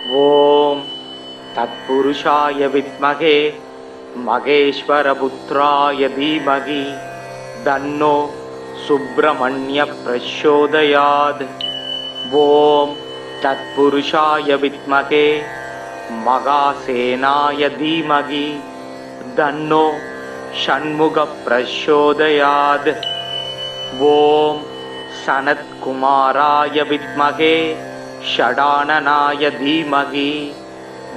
ஓம் தத்புருஷாய வித்மகே மகேஸ்வரபுத்ராய தீமகி தன்னோ சுப்ரமண்ய பிரச்சோதயாத். ஓம் தத்புருஷாய வித்மகே மகாசேனாய தீமகி தன்னோ ஷண்முக பிரச்சோதயாத். ஓம் சனத்குமாராய வித்மகே ஷடானனாய தீமகி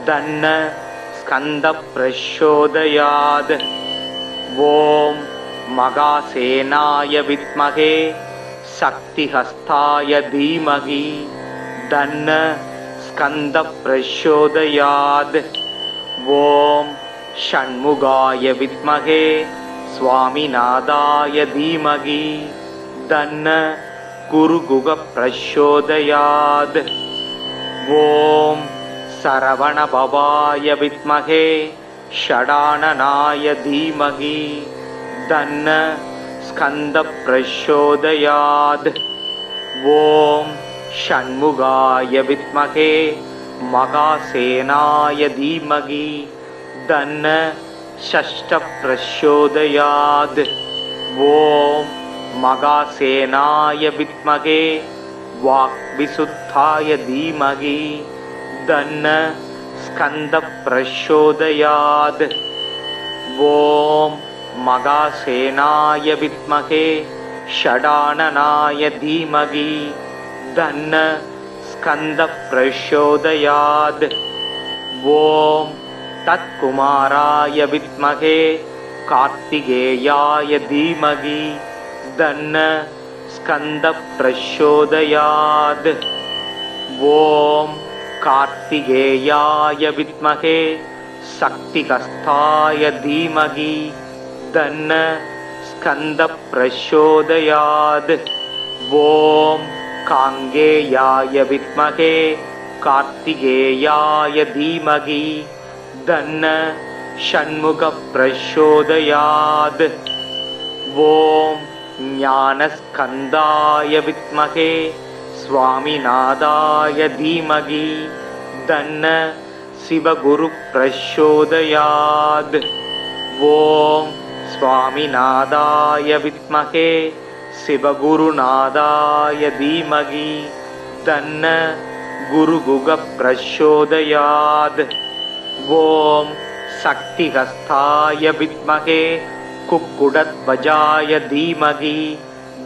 தன்ன ஸ்கந்த பிரச்சோதயாத். ஓம் மகாசேனாய வித்மகே சக்திஹஸ்தாய தீமகி தன்ன ஸ்கந்த பிரச்சோதயாத். ஓம் ஷண்முகாய வித்மகே ஸ்வாமிநாதாய தீமகி தன்ன குருகுக பிரச்சோதயாத். ஓம் சரவணபவாய வித்மகே ஷடானனாய தீமகி தன்ன ஸ்கந்த பிரச்சோதயாத். ஓம் ஷண்முகாய வித்மகே மகாசேனாய தீமகி தன்ன ஷஷ்ட பிரச்சோதயாத். ஓம் மகாசேனாய வித்மகே வாக்விசுத்தாய தீமகி தன்ன ஸ்கந்த பிரச்சோதயாத். ஓம் மகாசேனாய வித்மகே ஷடானனாய தீமகி தன்ன ஸ்கந்த பிரச்சோதயாத். ஓம் தத்குமாராய வித்மகே கார்த்திகேயாய தீமகி தன்ன ஸ்கந்த பிரச்சோதயாத். ஓம் கார்த்திகேயாய வித்மகே சக்திஹஸ்தாய தீமகி தன்ன ஸ்கந்த பிரச்சோதயாத். ஓம் காங்கேயாய வித்மகே கார்த்திகேயாய தீமகி தன்ன ஷண்முக பிரச்சோதயாத். ஓம் ஞானஸ்கந்தாய வித்மகே ஸ்வாமிநாதாய தீமகி தன்ன சிவகுரு பிரச்சோதயாத். ஓம் ஸ்வாமிநாதாய வித்மகே சிவகுருநாதாய தீமகி தன்ன குருகுக பிரச்சோதயாத். ஓம் சக்திஹஸ்தாய வித்மகே குக்குடத்வஜாய தீமகி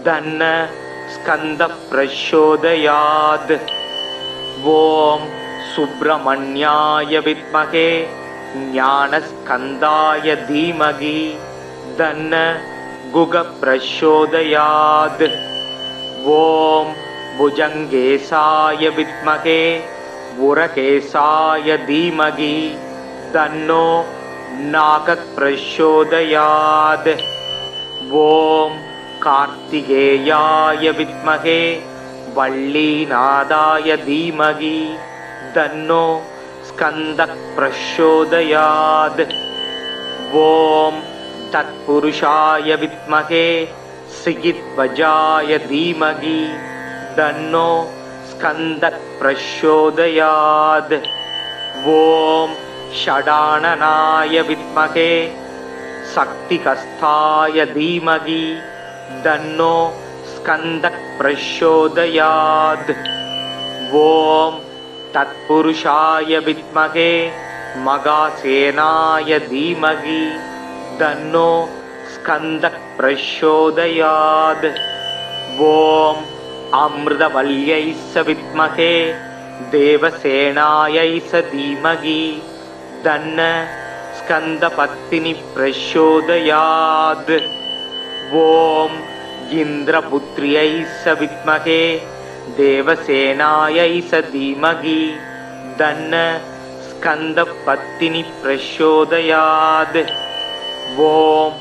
தன்ன ஸ்கந்த பிரச்சோதயாத். ஓம் சுப்ரமண்யாய வித்மகே ஞானஸ்கந்தாய தீமகி தன்ன குக பிரச்சோதயாத். ஓம் புஜங்கேசாய வித்மகே உரகேசாய தீமகி தன்னோ நாக பிரச்சோதயாத். ஓம் கார்த்திகேயாய வித்மகே வள்ளீநாதாய தீமகி தன்னோ ஸ்கந்த பிரச்சோதயாத். ஓம் தத்புருஷாய வித்மகே சிகித்வஜாய தீமகி தன்னோ ஸ்கந்த பிரச்சோதயாத். ஓம் ஷடானனாய வித்மகே சக்திஹஸ்தாய தீமகி தன்னோ ஸ்கந்த பிரச்சோதயாத். ஓம் தத்புருஷாய வித்மகே மகாசேனாய தீமகி தன்னோ ஸ்கந்த பிரச்சோதயாத். ஓம் அமிர்தவல்யை வித்மகே தேவசேனாயை தீமகி தன்ன ஸ்கந்த பத்தினி பிரச்சோதயாத். ஓம் இந்திரபுத்ரியை வித்மகே தேவசேனாயை தீமகி தன்ன ஸ்கந்த பத்தினி பிரச்சோதயாத். ஓம்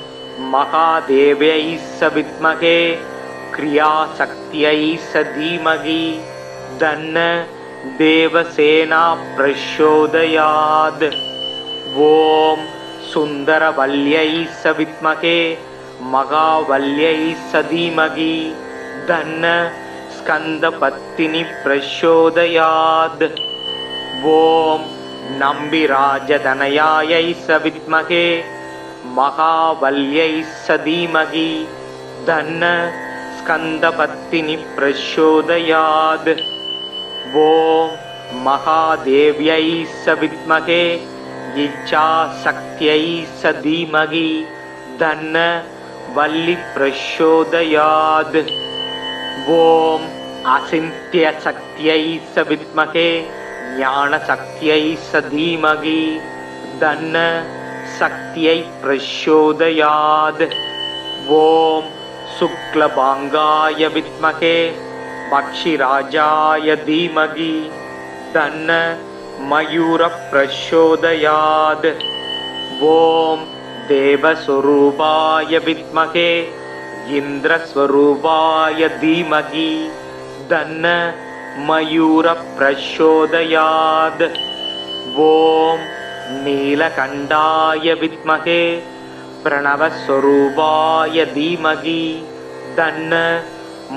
மகாதேவ்யை வித்மகே கிரியாசக்தியை தீமகி தன்ன தேவசேனா பிரச்சோதயாத். ஓம் சுந்தரவல்யை வித்மகே மகாவல்யை தீமகி தன்ன ஸ்கந்த பத்தினி பிரச்சோதயாத். ஓம் நம்பிராஜதனயாயை சவித்மகே மகாவல்யை சதீமகி தன்ன ஸ்கந்தபத்தினி பிரச்சோதயாத். ஓம் மகாதேவ்யை சவித்மகே இச்சாசக்தியை சதீமகி தன்ன வல்லி பிரச்சோதயாத். ஓம் அசிந்திய சக்தியை சவித்மகே ஞான சக்தியை சதீமகி தன்ன சக்தியை பிரச்சோதயாத். ஓம் சுக்லபாங்காய வித்மகே பக்ஷிராஜாய தீமகி தன்ன மயூர பிரச்சோதயாத். ஓம் தேவஸ்வரூபாய வித்மகே இந்திரஸ்வரூபாய தீமகி தன்ன மயூர பிரச்சோதயாத். ஓம் நீலகண்டாய வித்மகே பிரணவஸ்வரூபாய தீமகி தன்ன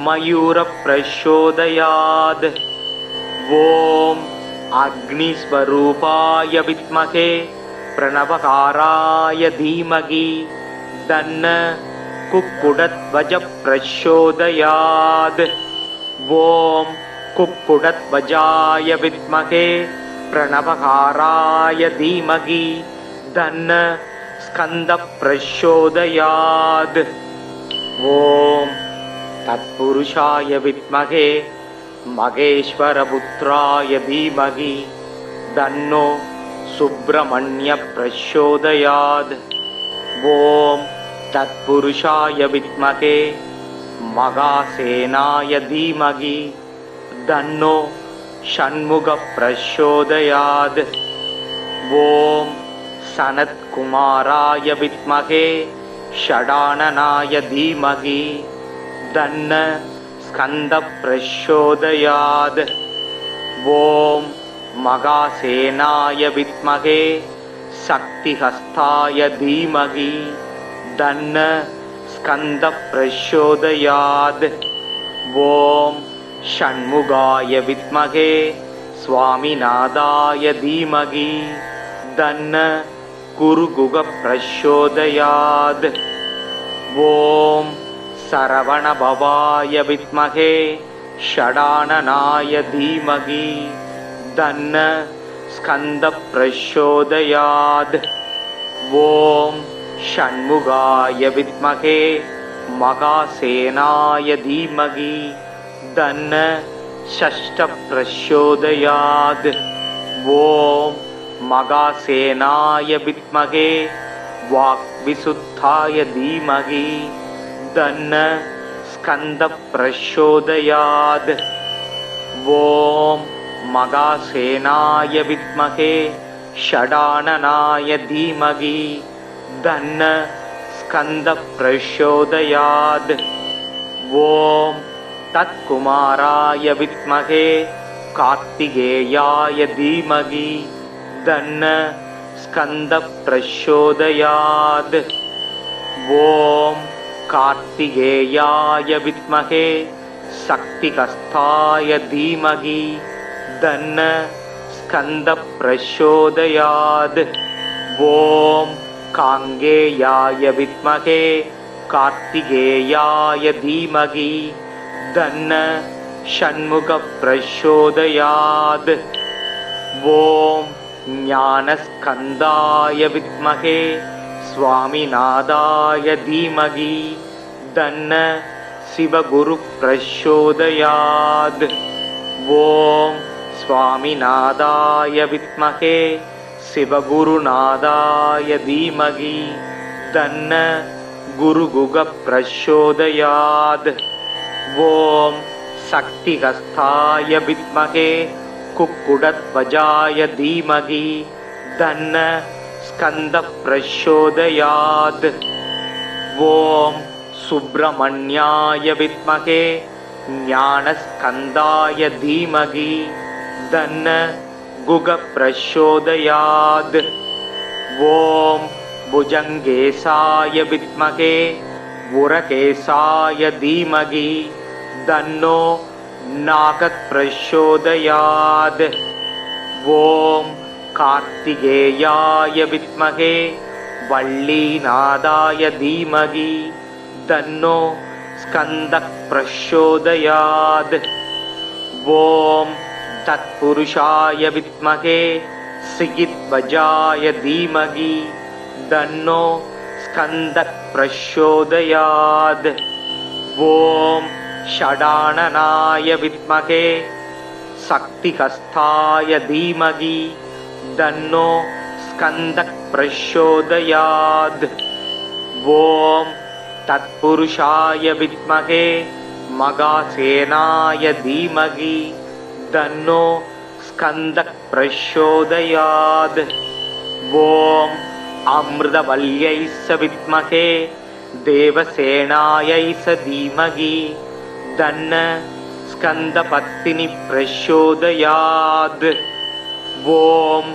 மயூர பிரச்சோதயாத். ஓம் அக்னிஸ்வரூபாய வித்மகே பிரணவகாராய தீமகி தன்ன குக்குடத்வஜ பிரச்சோதயாத். ஓம் குக்குடத்வஜாய வித்மகே பிரணவகாராய தீமகி தன்ன ஸ்கந்த பிரச்சோதயாத். ஓம் தத்புருஷாய வித்மகே மகேஸ்வரபுத்ராய தீமகி தன்னோ சுப்ரமண்ய பிரச்சோதயாத். ஓம் தத்புருஷாய வித்மகே மகாசேனாய தீமகி தன்னோ ஷண்முக பிரச்சோதயாத். ஓம் சனத்குமாராய வித்மகே ஷடானனாய தீமகி தன்ன ஸ்கந்த பிரச்சோதயாத். ஓம் மகாசேனாய வித்மகே சக்திஹஸ்தாய தீமகி தன்ன ஸ்கந்த பிரச்சோதயாத். ஓம் ஷண்முகாய வித்மகே ஸ்வாமிநாதாய தீமகி தன்ன குருகுக பிரச்சோதயாத். ஓம் சரவணபவாய வித்மகே ஷடானனாய தீமகி தன்ன ஸ்கந்த பிரச்சோதயாத். ஓம் ஷண்முகாய வித்மகே மகாசேனாய தீமகி தன்ன ஷஷ்ட பிரச்சோதயாத். ஓம் மகாசேனாய வித்மகே வாக்விசுத்தாய தீமகி தன்ன ஸ்கந்த பிரச்சோதயாத். ஓம் மகாசேனாய வித்மகே ஷடானனாய தீமகி தன்ன ஸ்கந்த பிரச்சோதயாத். ஓம் தத்குமாராய வித்மகே கார்த்திகேயாய தீமகி தன்ன ஸ்கந்த பிரச்சோதயாத். ஓம் கார்த்திகேயாய வித்மகே சக்திஹஸ்தாய தீமகி தன்ன ஸ்கந்த பிரச்சோதயாத். ஓம் காங்கேயாய வித்மகே கார்த்திகேயாய தீமகி தன்ன ஷண்முக பிரச்சோதயாத். ஓம் ஞானஸ்கந்தாய வித்மகே ஸ்வாமிநாதாய தீமகி தன்ன சிவகுரு பிரச்சோதயாத். ஓம் ஸ்வாமிநாதாய வித்மகே சிவகுருநாதாய தீமகி தன்ன குருகுக பிரச்சோதயாத். ஓம் சக்திஹஸ்தாய வித்மகே குக்குடத்வஜாய தீமகி தன்ன ஸ்கந்த பிரச்சோதயாத். ஓம் சுப்ரமண்யாய வித்மகே ஞானஸ்கந்தாய தீமகி தன்ன குக பிரச்சோதயாத். ஓம் புஜங்கேசாய வித்மகே உரகேசாய தீமகி தன்னோ நாகத் பிரச்சோதயாத். ஓம் கார்த்திகேயாய வித்மகே வள்ளீநாதாய தீமகி தன்னோ ஸ்கந்தக் பிரச்சோதயாத். ஓம் தத்புருஷாய வித்மகே சிகித்வஜாய தீமகி தன்னோ ஸ்கந்தக் பிரச்சோதயாத். ஓம் ஷடானனாய வித்மகே சக்திஹஸ்தாய தீமகி தன்னோ ஸ்கந்தக் பிரச்சோதயாத். ஓம் தத்புருஷாய வித்மகே மகாசேனாய தீமகி தன்னோ ஸ்கந்தக் பிரச்சோதயாத். ஓம் அமிர்தவல்யை வித்மகே தேவசேனாயை தீமகி தன்ன ஸ்கந்தபத்தினி பிரச்சோதயாத். ஓம்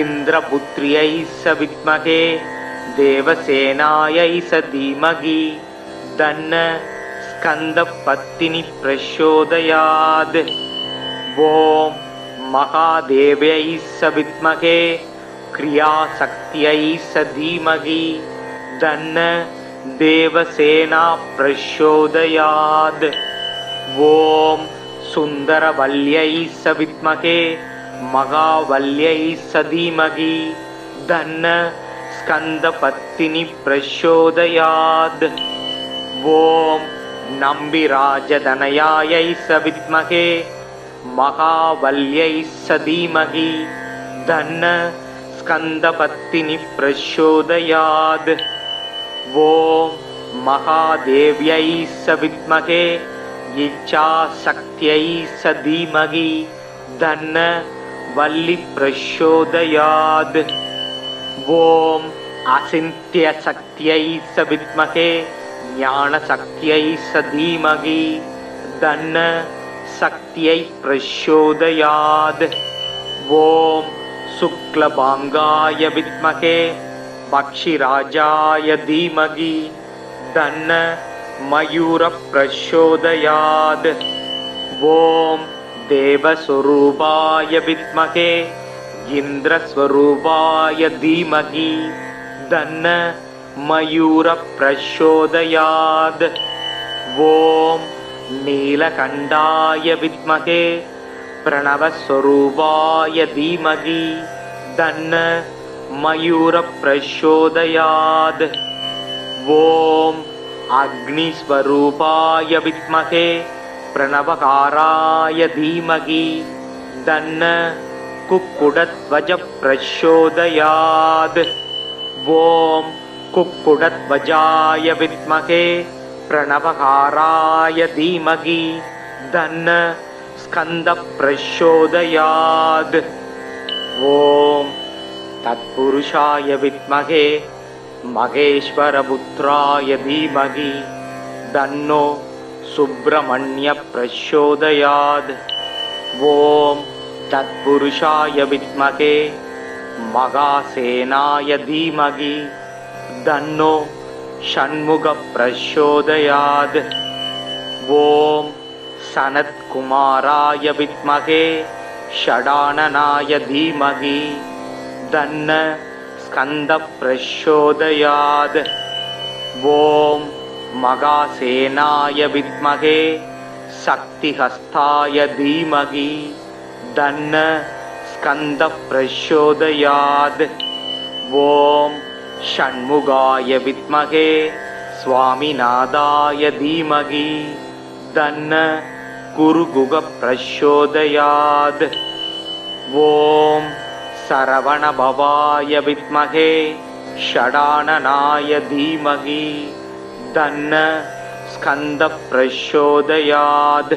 இந்திரபுத்ரியை வித்மகே தேவசேனாயை தீமகி தன்ன ஸ்கந்தபத்தினி பிரச்சோதயாத். ஓம் மகாதேவ்யை வித்மகே கிரியாசக்தியை தீமகி தன்ன தேவசேனா பிரச்சோதயாத். ஓம் சுந்தரவல்யை வித்மகே மகாவல்யை தீமகி தன்ன ஸ்கந்தபத்தினி பிரச்சோதயாத். ஓம் நம்பிராஜதனயாயை வித்மகே மகாவல்யை தீமகி தன்ன ஸ்கந்தபத்தினி பிரச்சோதயாத். ஓம் மகாதேவ்யை வித்மகே இச்சாசக்தியை தீமகி தன்ன வல்லி பிரச்சோதயாத். ஓம் அசிந்தியசக்தியை வித்மகே ஞானசக்தியை தீமகி தன்ன சக்தியை பிரச்சோதயாத். ஓம் சுக்லபாங்காய வித்மகே பக்ஷிராஜாய தீமகி தன்ன மயூர பிரச்சோதயாத். ஓம் தேவஸ்வரூபாய வித்மகே இந்திரஸ்வரூபாய தீமகி தன்ன மயூர பிரச்சோதயாத். ஓம் நீலகண்டாய வித்மகே பிரணவஸ்வரூபாய தீமகி தன்ன மயூர பிரச்சோதயாத். ஓம் அக்னிஸ்வரூபாய வித்மகே பிரணவகாராய தீமகி தன்ன குக்குடத்வஜ பிரச்சோதயாத். ஓம் குக்குடத்வஜாய வித்மகே பிரணவகாராய தீமகி தன்ன ஸ்கந்த பிரச்சோதயாத். ஓம் தத்புருஷாய வித்மகே மகேஸ்வரபுத்ராய தீமகி தன்னோ சுப்ரமண்ய பிரச்சோதயாத். ஓம் தத்புருஷாய வித்மகே மகாசேனாய தீமகி தன்னோ ஷண்முக பிரச்சோதயாத். ஓம் சனத்குமாராய வித்மகே ஷடானனாய தீமகி தன்ன ஸ்கந்த பிரச்சோதயாத். ஓம் மகாசேனாய வித்மகே சக்திஹஸ்தாய தீமகி தன்ன ஸ்கந்த பிரச்சோதயாத். ஓம் ஷண்முகாய வித்மகே ஸ்வாமிநாதாய தீமகி தன்ன குருகுக பிரச்சோதயாத். ஓம் சரவணபவாய வித்மகே ஷடானனாய தீமகி தன்ன ஸ்கந்த பிரச்சோதயாத்.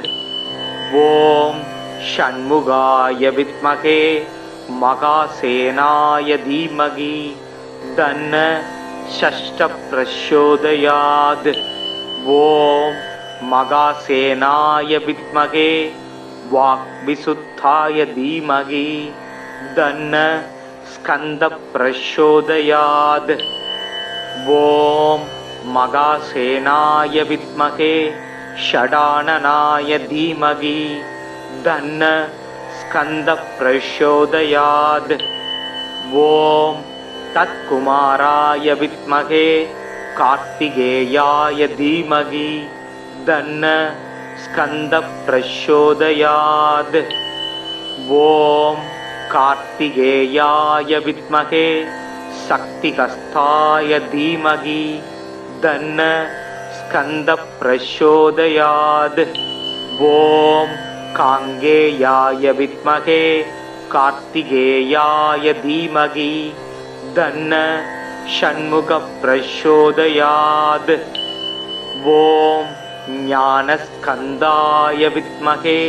ஓம் ஷண்முகாய வித்மகே மகாசேனாய தீமகி தன்ன ஷஷ்ட பிரச்சோதயாத். ஓம் மகாசேனாய வித்மகே வாக்விசுத்தாய தீமகி தன்ன ஸ்கந்த பிரச்சோதயாத். ஓம் மகாசேனாய வித்மகே ஷடானனாய தீமகி தன்ன स्कन्दप्रचोदयात्। ॐ तत्कुमाराय विद्महे कार्तिकेयाय धीमहि तन्नः स्कन्दप्रचोदयात्। ॐ कार्तिकेयाय विद्महे शक्तिहस्ताय धीमहि तन्नः स्कन्दप्रचोदयात्। ॐ काङ्गेयाय विद्महे कार्तिकेयाय धीमहि तन्नः षण्मुखप्रचोदयात्। ॐ ज्ञानस्कन्दाय विद्महे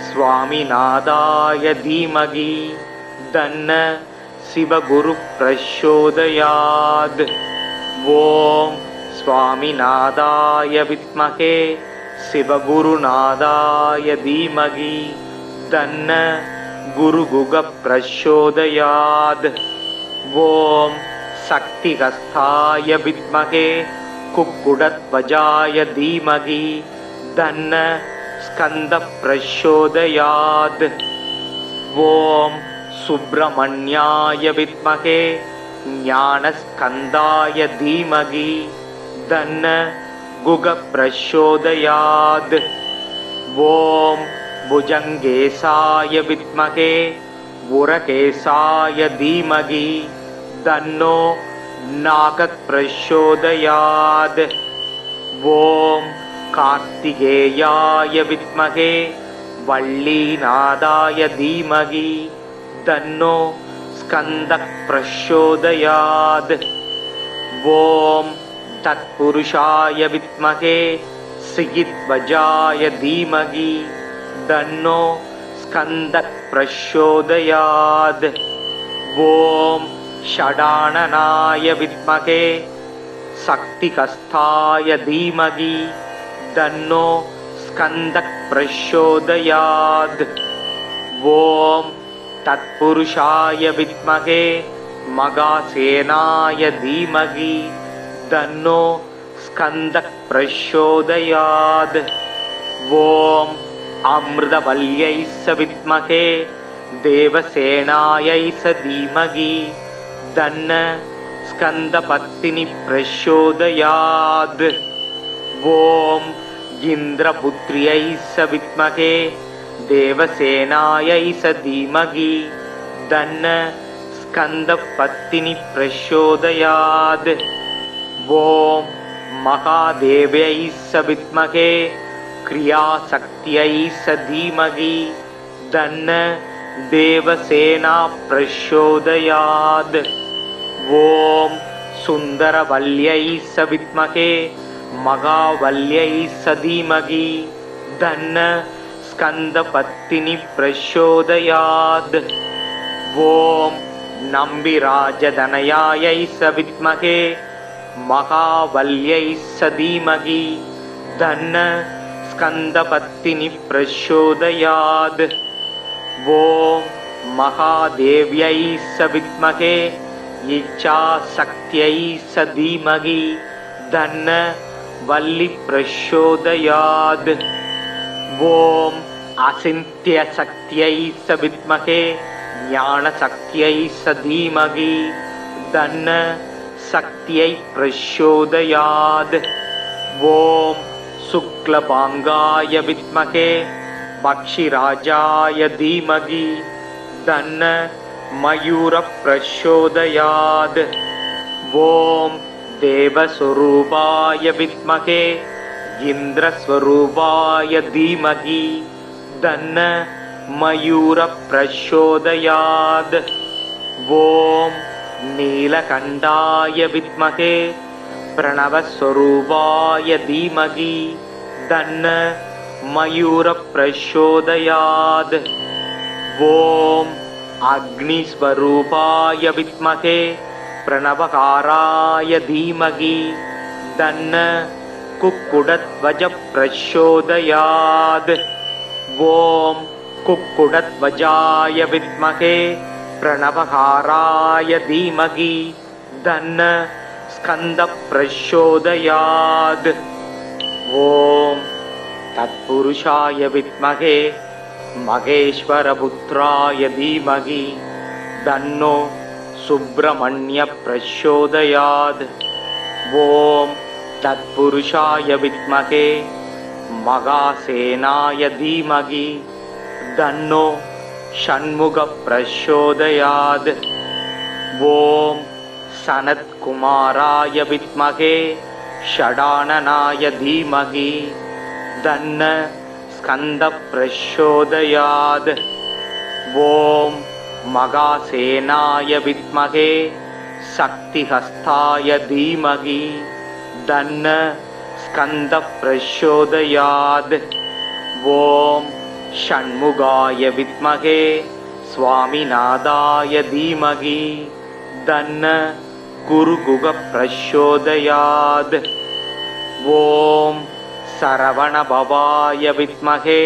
स्वामिनाथाय धीमहि तन्नः शिवगुरुप्रचोदयात्। ॐ स्वामिनाथाय विद्महे शिवगुरुनाथाय धीमहि तन्नः गुरुगुगप्रचोदयात्। ॐ शक्तिहस्ताय विद्महे कुक्कुटध्वजाय धीमहि तन्नः स्कन्दप्रचोदयात्। ॐ सुब्रह्मण्याय विद्महे ज्ञानस्कन्दाय धीमहि तन्नः गुगप्रचोदयात्। ॐ भुजङ्गेशाय विद्महे उरकेशाय धीमहि तन्नो नागप्रचोदयात्। ॐ कार्तिकेयाय विद्महे वल्लीनाथाय धीमहि तन्नो स्कन्दप्रचोदयात्। ॐ तत्पुरुषाय विद्महे सिगिध्वजाय धीमहि तन्नो स्कन्दप्रचोदयात्। ॐ षडाननाय विद्महे शक्तिहस्ताय धीमहि तन्नो स्कन्दप्रचोदयात्। ॐ तत्पुरुषाय विद्महे मगासेनाय धीमहि तन्नो स्कन्दप्रचोदयात्। ॐ अमृतवल्यै विद्महे देवसेनायै धीमहि तन्नः स्कन्दपत्तिनिप्रचोदयात्। ॐ इन्द्रपुत्र्यै विद्महे देवसेनायै धीमहि तन्नः स्कन्दपत्तिनिप्रचोदयात्। ॐ महादेव्यै विद्महे क्रियाशक्त्यै धीमहि तन्नः देवसेनाप्रचोदयात्। ॐ सुन्दरवल्यै विद्महे महावल्यै धीमहि तन्नः स्कन्दपत्तिनिप्रचोदयात्। ॐ नम्बिराजतनयायै विद्महे महावल्यै धीमहि तन्नः स्कन्दपत्तिनिप्रचोदयात्। ॐ महादेव्यै विद्महे इच्छाशक्त्यै धीमहि तन्नः वल्लिप्रचोदयात्। ॐ अचिन्त्यशक्त्यै विद्महे ज्ञानशक्त्यै धीमहि तन्नः शक्त्यै प्रचोदयात्। ॐ शुक्लभाङ्गाय विद्महे पक्षिराजाय धीमहि तन्नः मयूरप्रचोदयात्। ॐ देवस्वरूपाय विद्महे इन्द्रस्वरूपाय धीमहि तन्नः मयूरप्रचोदयात्। ॐ नीलकण्ठाय विद्महे प्रणवस्वरूपाय धीमहि तन्नः मयूरप्रचोदयात्। ॐ अग्निस्वरूपाय विद्महे प्रणवकाराय धीमहि तन्नः कुक्कुटध्वजप्रचोदयात्। ॐ कुक्कुटध्वजाय विद्महे प्रणवकाराय धीमहि तन्नः स्कन्दप्रचोदयात्। ॐ तत्पुरुषाय विद्महे महेश्वरपुत्राय धीमहि तन्नो सुब्रह्मण्य प्रचोदयात्। ॐ तत्पुरुषाय विद्महे महासेनाय धीमहि तन्नो षण्मुख प्रचोदयात्। ॐ सनत्कुमाराय विद्महे षडाननाय धीमहि तन्नो स्कंद प्रचोदयात्। ॐ महासेनाय विद्महे शक्तिहस्ताय धीमहि तन्नो स्कंद प्रचोदयात्। ॐ षण्मुखाय विद्महे स्वामिनाथाय धीमहि तन्नो गुरुगुह प्रचोदयात्। ॐ सरवणभवाय विद्महे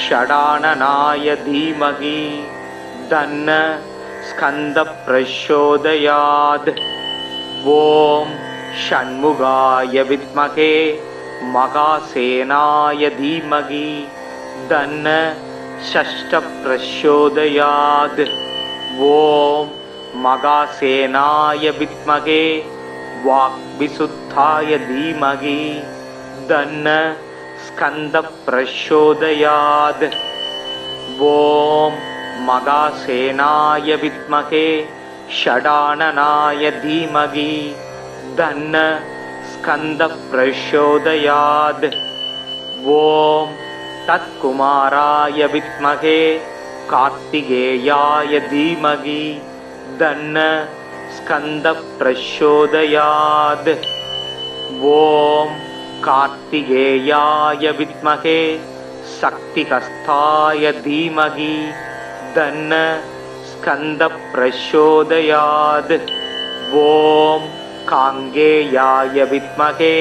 षडाननाय धीमहि तन्नो स्कंद प्रचोदयात्। ॐ षण्मुखाय विद्महे महासेनाय धीमहि तन्नो षष्ठ प्रचोदयात्। ॐ महासेनाय विद्महे वाक्विशुद्धाय धीमहि तन्नो स्कंद प्रचोदयात्। ॐ महासेनाय विद्महे षडाननाय धीमहि तन्नो स्कंद प्रचोदयात्। ॐ तत्कुमाराय विद्महे कार्तिकेयाय धीमहि तन्नो स्कंद प्रचोदयात्। ॐ कार्तिकेयाय विद्महे शक्तिहस्ताय धीमहि तन्नो स्कंद प्रचोदयात्। ॐ कांगेयाय विद्महे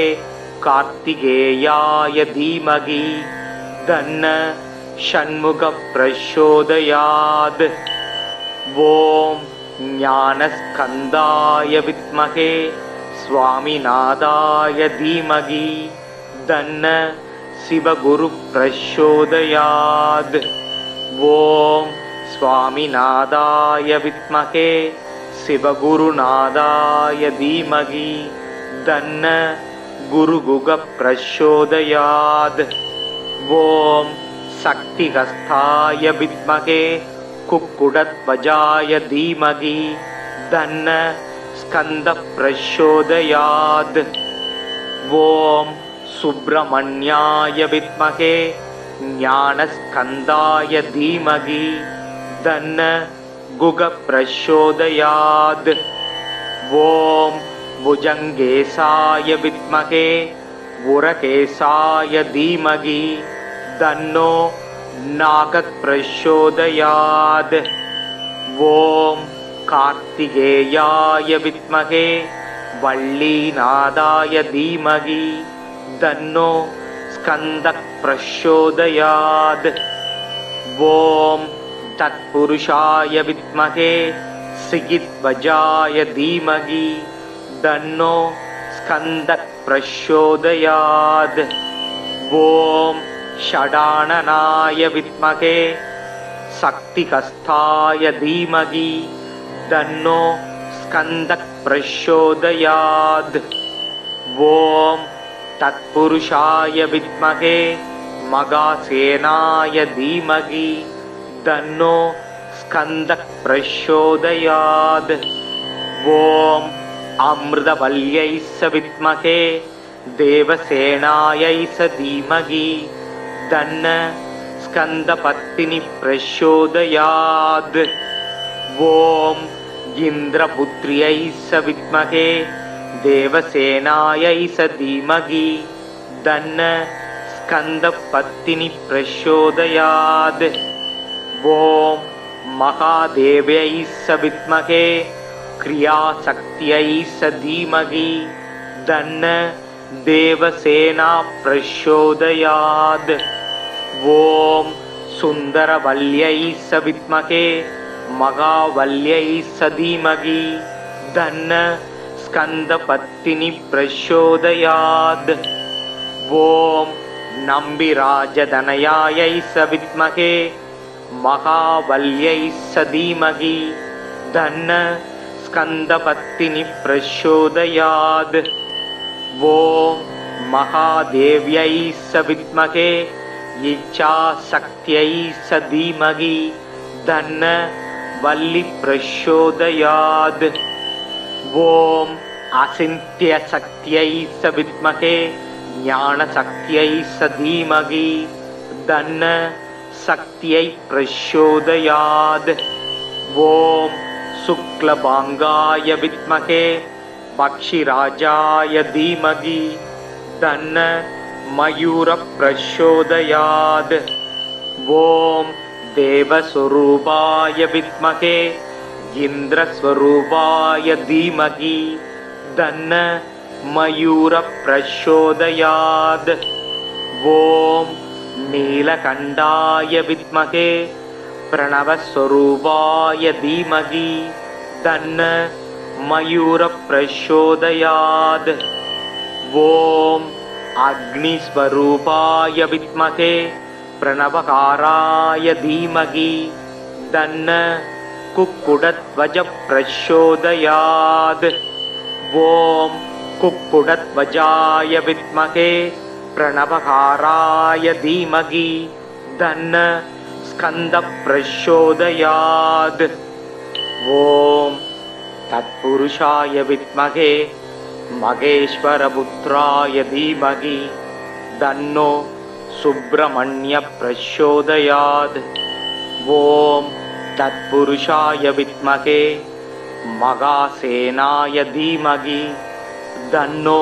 कार्तिकेयाय धीमहि तन्नो षण्मुख प्रचोदयात्। ॐ ज्ञानस्कंदाय विद्महे स्वामिनाथाय धीमहि तन्नो शिवगुरु प्रचोदयात्। ॐ स्वामिनाथाय विद्महे शिवगुरुनाथाय धीमहि तन्नो गुरुगुह प्रचोदयात्। ॐ शक्तिहस्ताय विद्महे कुक्कुटध्वजाय धीमहि तन्नो स्कंद प्रचोदयात्। ॐ सुब्रह्मण्याय विद्महे ज्ञानस्कंदाय धीमहि तन्नो गुह प्रचोदयात्। ॐ भुजंगेशाय विद्महे उरकेशाय धीमहि तन्नो नाग प्रचोदयात्। ॐ कार्तिकेयाय विद्महे वल्लीनाथाय धीमहि तन्नो स्कंद प्रचोदयात्। ॐ तत्पुरुषाय विद्महे सिगिध्वजाय धीमहि तन्नो स्कंद प्रचोदयात्। ॐ षडाननाय विद्महे शक्तिहस्ताय धीमहि तन्नो स्कंद प्रचोदयात्। ॐ तत्पुरुषाय विद्महे महासेनाय धीमहि तन्नो स्कंद प्रचोदयात्। ॐ अमृतवल्यै विद्महे देवसेनायै धीमहि तन्नो स्कंदपत्तिनि प्रचोदयात्। ॐ इन्द्रपुत्र्यै विद्महे देवसेनायै धीमहि तन्नो स्कंदपत्तिनि प्रचोदयात्। ॐ महादेव्यै विद्महे क्रियाशक्त्यै धीमहि तन्नो देवसेना प्रचोदयात्। ॐ सुन्दरवल्यै विद्महे महावल्यै धीमहि तन्नो स्कंदपत्तिनि प्रचोदयात्। ॐ नम्बिराजतनयायै विद्महे महावल्यै सधीमहि धन्न स्कन्दपत्तिनि प्रचोदयात् ॐ महादेव्यै सविद्महे इच्छाशक्त्यै सधीमहि धन्न वल्ली प्रचोदयात् ॐ अचिन्त्यशक्त्यै सविद्महे ज्ञानशक्त्यै सधीमहि धन्न शक्त्यै प्रचोदयात् ॐ शुक्लभाङ्गाय विद्महे पक्षिराजाय धीमहि धन्न मयूर प्रचोदयात् ॐ देवस्वरूपाय विद्महे इन्द्रस्वरूपाय धीमहि धन्न मयूर प्रचोदयात् ॐ नीलकण्ठाय विद्महे प्रणवस्वरूपाय धीमहि धन्न मयूर प्रचोदयात् ॐ अग्निस्वरूपाय विद्महे प्रणवकाराय धीमहि धन्न कुक्कुटध्वज प्रचोदयात् ॐ कुक्कुटध्वजाय विद्महे प्रणवकाराय धीमहि धन्न स्कन्द प्रचोदयात् ॐ तत्पुरुषाय विद्महे महेश्वरपुत्राय धीमहि तन्नो सुब्रह्मण्य प्रचोदयात् ॐ तत्पुरुषाय विद्महे मगासेनाय धीमहि तन्नो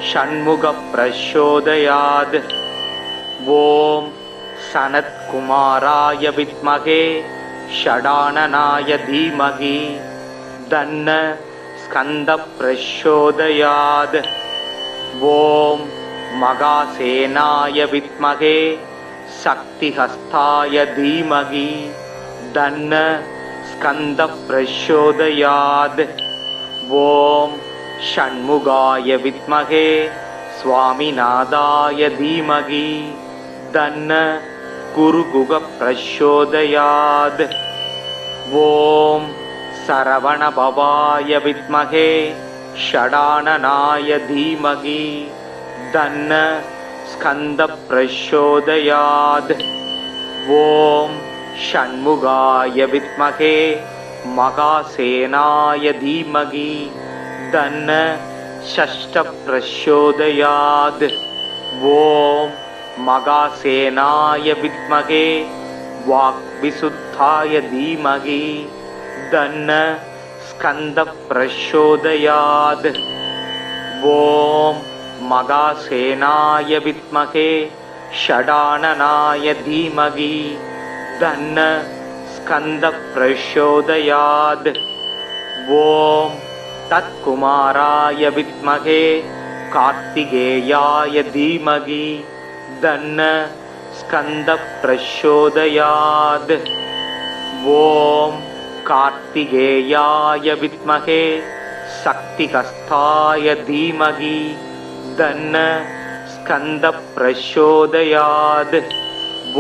षण्मुख प्रचोदयात् ॐ सनत्कुमाराय विद्महे षडाननाय धीमहि तन्न स्कन्द प्रचोदयात् ॐ मगासेनाय विद्महे शक्तिहस्ताय धीमहि तन्न स्कन्द प्रचोदयात् ॐ षण्मुखाय विद्महे स्वामिनाथाय धीमहि तन्न गुरुगुह प्रचोदयात् ॐ सरवणभवाय विद्महे षडाननाय धीमहि तन्न स्कन्द प्रचोदयात् ॐ षण्मुखाय विद्महे मगासेनाय धीमहि तन्न षष्ठ प्रचोदयात् ॐ मगासेनाय विद्महे वाक्विशुद्धाय धीमहि तन्न स्कन्द प्रचोदयात् ॐ मगासेनाय विद्महे षडाननाय धीमहि तन्न स्कन्द प्रचोदयात् ॐ तत्कुमाराय विद्महे कार्तिकेयाय धीमहि तन्न स्कन्द प्रचोदयात् ॐ कार्तिकेयाय विद्महे शक्तिहस्ताय धीमहि तन्न स्कन्द प्रचोदयात्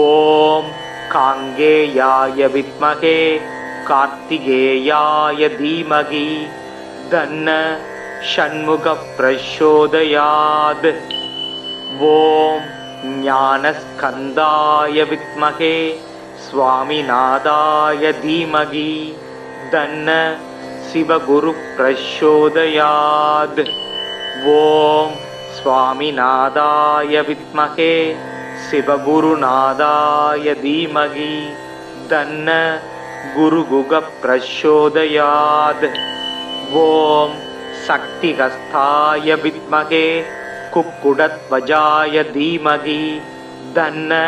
ॐ काङ्गेयाय विद्महे कार्तिकेयाय धीमहि तन्न षण्मुख प्रचोदयात् ॐ ज्ञानस्कन्दाय विद्महे स्वामिनाथाय धीमहि तन्न शिवगुरु प्रचोदयात् ॐ स्वामिनाथाय विद्महे शिवगुरुनाथाय धीमहि तन्न गुरुगुह प्रचोदयात् ॐ शक्तिहस्ताय विद्महे कुक्कुटध्वजाय धीमहि तन्न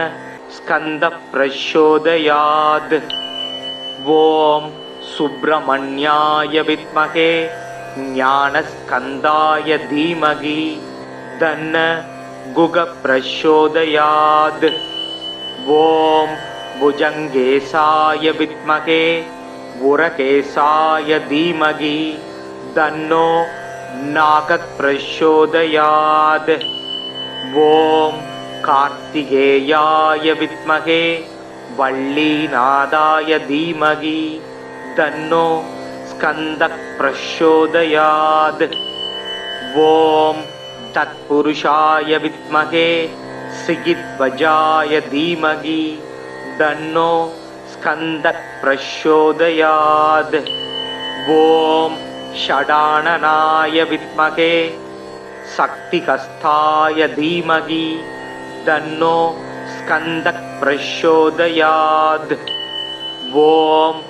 स्कन्द प्रचोदयात् ॐ सुब्रह्मण्याय विद्महे ज्ञानस्कन्दाय धीमहि तन्न गुह प्रचोदयात् ॐ भुजङ्गेशाय विद्महे उरकेशाय धीमहि तन्नो नाग प्रचोदयात् ॐ कार्तिकेयाय विद्महे वल्लीनादाय धीमहि तन्नो स्कन्दः प्रचोदयात्। ॐ तत्पुरुषाय विद्महे श्रीध्वजाय धीमहि तन्नो स्कन्दः प्रचोदयात्। ॐ षडाननाय विद्महे शक्तिहस्ताय धीमहि तन्नो स्कन्दः प्रचोदयात्। ॐ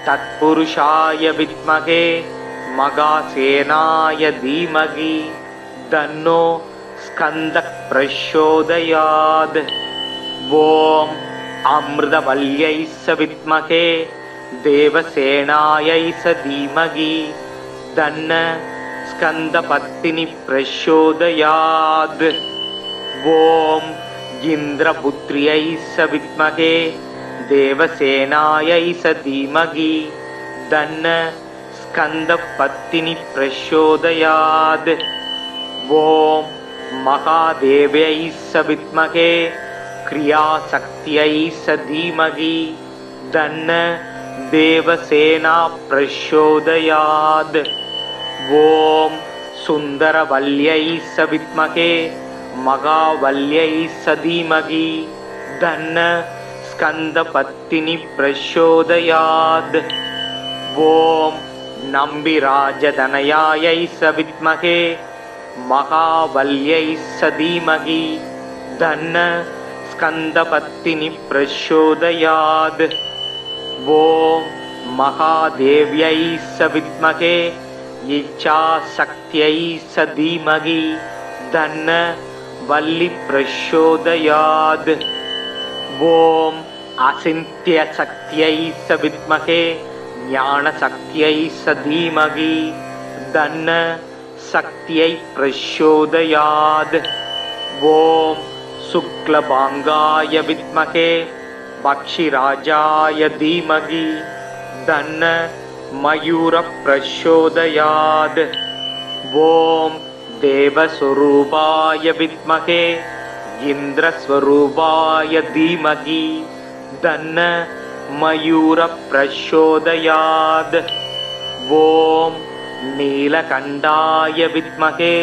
तत्पुरुषाय विद्महे मगासेनाय धीमहि तन्नो स्कन्दः प्रचोदयात्। ॐ अमृतवल्यै विद्महे देवसेनायै धीमहि तन्नो स्कन्दपत्तिनि प्रचोदयात्। ॐ इन्द्रपुत्र्यै विद्महे देवसेनायै धीमहि तन्नो स्कन्दपत्तिनि प्रचोदयात्। ॐ महादेव्यै विद्महे क्रियाशक्त्यै धीमहि तन्नो देवसेना प्रचोदयात्। ॐ सुन्दरवल्यै विद्महे महावल्यै धीमहि तन्नो स्कन्दपत्तिनि प्रचोदयात्। ॐ नम्बिराजतनयायै विद्महे महावल्यै धीमहि तन्नो स्कन्दपत्तिनि प्रचोदयात्। ॐ महादेव्यै विद्महे इच्छाशक्त्यै धीमहि तन्नो वल्ली प्रचोदयात्। ॐ अचिन्त्यशक्त्यै विद्महे ज्ञानशक्त्यै धीमहि तन्नो शक्त्यै प्रचोदयात्। ॐ शुक्लभाङ्गाय विद्महे पक्षिराजाय धीमहि तन्नो मयूरः प्रचोदयात्। ॐ देवस्वरूपाय विद्महे इन्द्रस्वरूपाय धीमहि तन्नो मयूरः प्रचोदयात्। ॐ नीलकण्ठाय विद्महे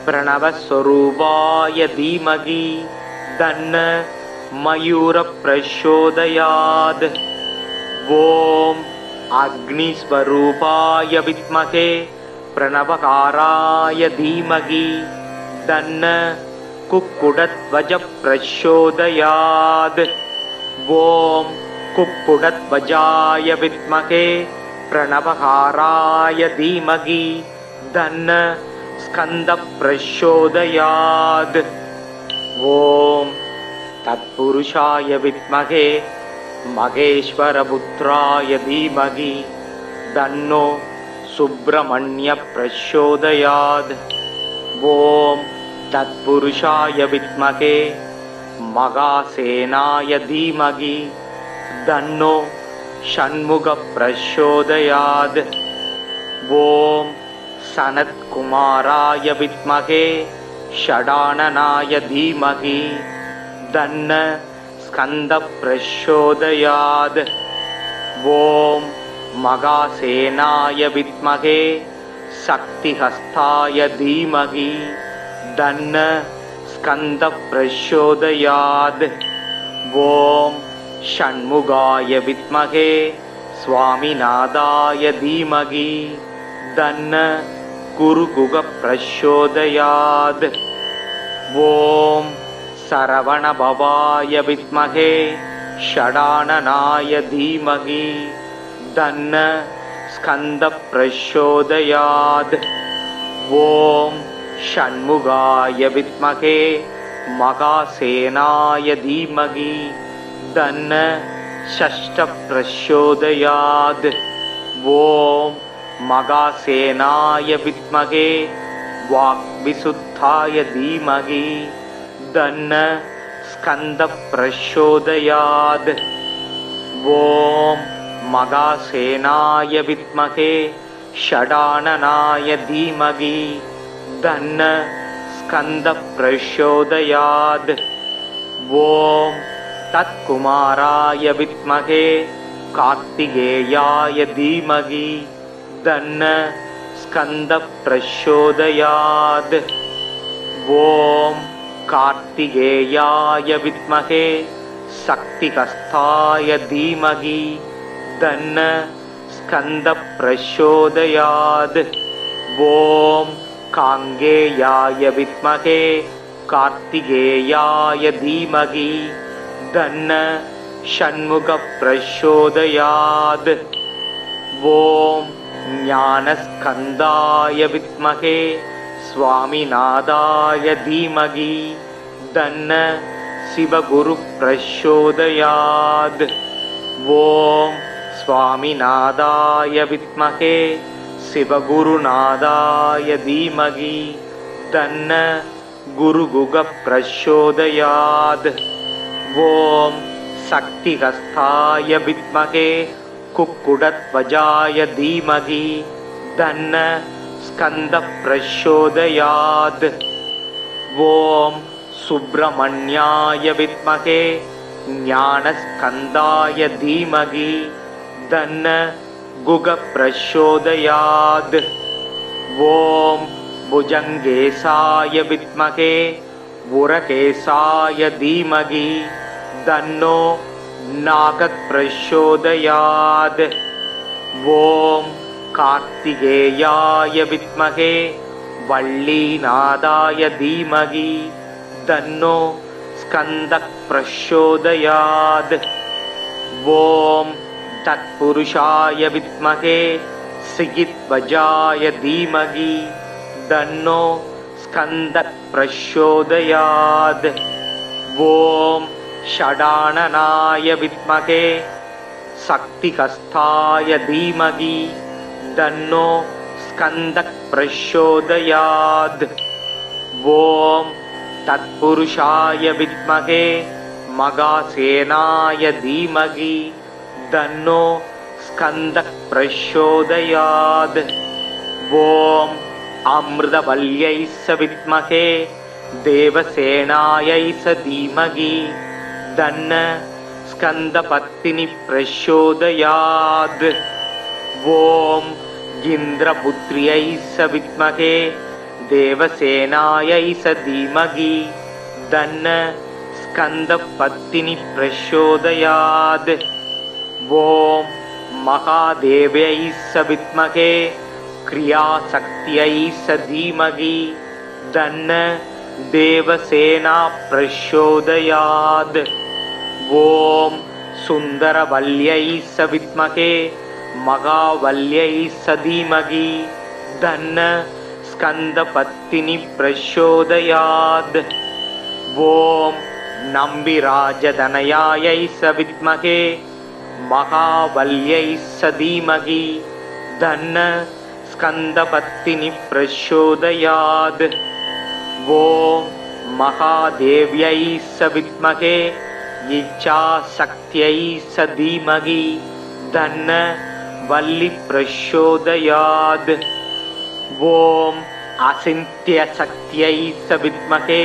प्रणवस्वरूपाय धीमहि तन्नो मयूरः प्रचोदयात्। ॐ अग्निस्वरूपाय विद्महे प्रणवकाराय धीमहि तन्नो कुक्कुटध्वजः प्रचोदयात्। ॐ कुक्कुटध्वजाय विद्महे प्रणवकाराय धीमहि तन्नो स्कन्दः प्रचोदयात्। ॐ तत्पुरुषाय विद्महे महेश्वरपुत्राय धीमहि तन्नो सुब्रह्मण्यः प्रचोदयात्। ॐ तत्पुरुषाय विद्महे मगासेनाय धीमहि तन्नो षण्मुखः प्रचोदयात्। ॐ सनत्कुमाराय विद्महे षडाननाय धीमहि तन्नो स्कन्दः प्रचोदयात्। ॐ मगासेनाय विद्महे शक्तिहस्ताय धीमहि तन्नो स्कन्दः प्रचोदयात्। ॐ षण्मुखाय विद्महे स्वामिनाथाय धीमहि तन्नो कुरुगुगः प्रचोदयात्। ॐ सरवणभवाय विद्महे षडाननाय धीमहि तन्नो स्कन्दः प्रचोदयात्। ॐ षण्मुखाय विद्महे मगासेनाय धीमहि तन्नो षष्ठः प्रचोदयात्। ॐ मगासेनाय विद्महे वाक्विशुद्धाय धीमहि तन्नो स्कन्दः प्रचोदयात्। ॐ मगासेनाय विद्महे षडाननाय धीमहि तन्नो स्कन्दः प्रचोदयात्। ॐ तत्कुमाराय विद्महे कार्तिकेयाय धीमहि तन्न स्कन्दः प्रचोदयात्। ॐ कार्तिकेयाय विद्महे शक्तिहस्ताय धीमहि तन्न स्कन्दः प्रचोदयात्। ॐ काङ्गेयाय विद्महे कार्तिकेयाय धीमहि तन्न षण्मुखः प्रचोदयात्। ॐ ज्ञानस्कन्दाय विद्महे स्वामिनाथाय धीमहि तन्न शिवगुरुः प्रचोदयात्। ॐ स्वामिनाथाय विद्महे शिवगुरुनाथाय धीमहि तन्न गुरुगुगः प्रचोदयात्। ॐ शक्तिहस्ताय विद्महे कुक्कुटध्वजाय धीमहि तन्न स्कन्दः प्रचोदयात्। ॐ सुब्रह्मण्याय विद्महे ज्ञानस्कन्दाय धीमहि तन्न गुगः प्रचोदयात्। ॐ भुजङ्गेशाय विद्महे उरकेशाय धीमहि तन्नो नागः प्रचोदयात्। ॐ कार्तिकेयाय विद्महे वल्लीनाथाय धीमहि तन्नो स्कन्दः प्रचोदयात्। ॐ तत्पुरुषाय विद्महे सिगिध्वजाय धीमहि तन्नो स्कन्दः प्रचोदयात्। ॐ षडाननाय विद्महे शक्तिहस्ताय धीमहि तन्नो स्कन्दः प्रचोदयात्। ॐ तत्पुरुषाय विद्महे मगासेनाय धीमहि तन्नो स्कन्दः प्रचोदयात्। ॐ अमृतवल्यै स विद्महे देवसेनायै स धीमहि तन्न स्कन्दपत्तिनिः प्रचोदयात्। ॐ इन्द्रपुत्र्यै स विद्महे देवसेनायै स धीमहि तन्न स्कन्दपत्तिनिः प्रचोदयात्। ॐ महादेव्यै स विद्महे क्रियाशक्त्यै स धीमहि तन्न देवसेना प्रचोदयात्। ॐ सुन्दरवल्यै स विद्महे महावल्यै स धीमहि तन्न स्कन्दपत्तिनिः प्रचोदयात्। ॐ नम्बिराजतनयायै स विद्महे महावल्यै स धीमहि तन्न स्कन्दपत्तिनिः प्रचोदयात्। ॐ महादेव्यै स विद्महे इच्छाशक्त्यै स धीमहि तन्न वल्लिः प्रचोदयात्। ॐ अचिन्त्यशक्त्यै स विद्महे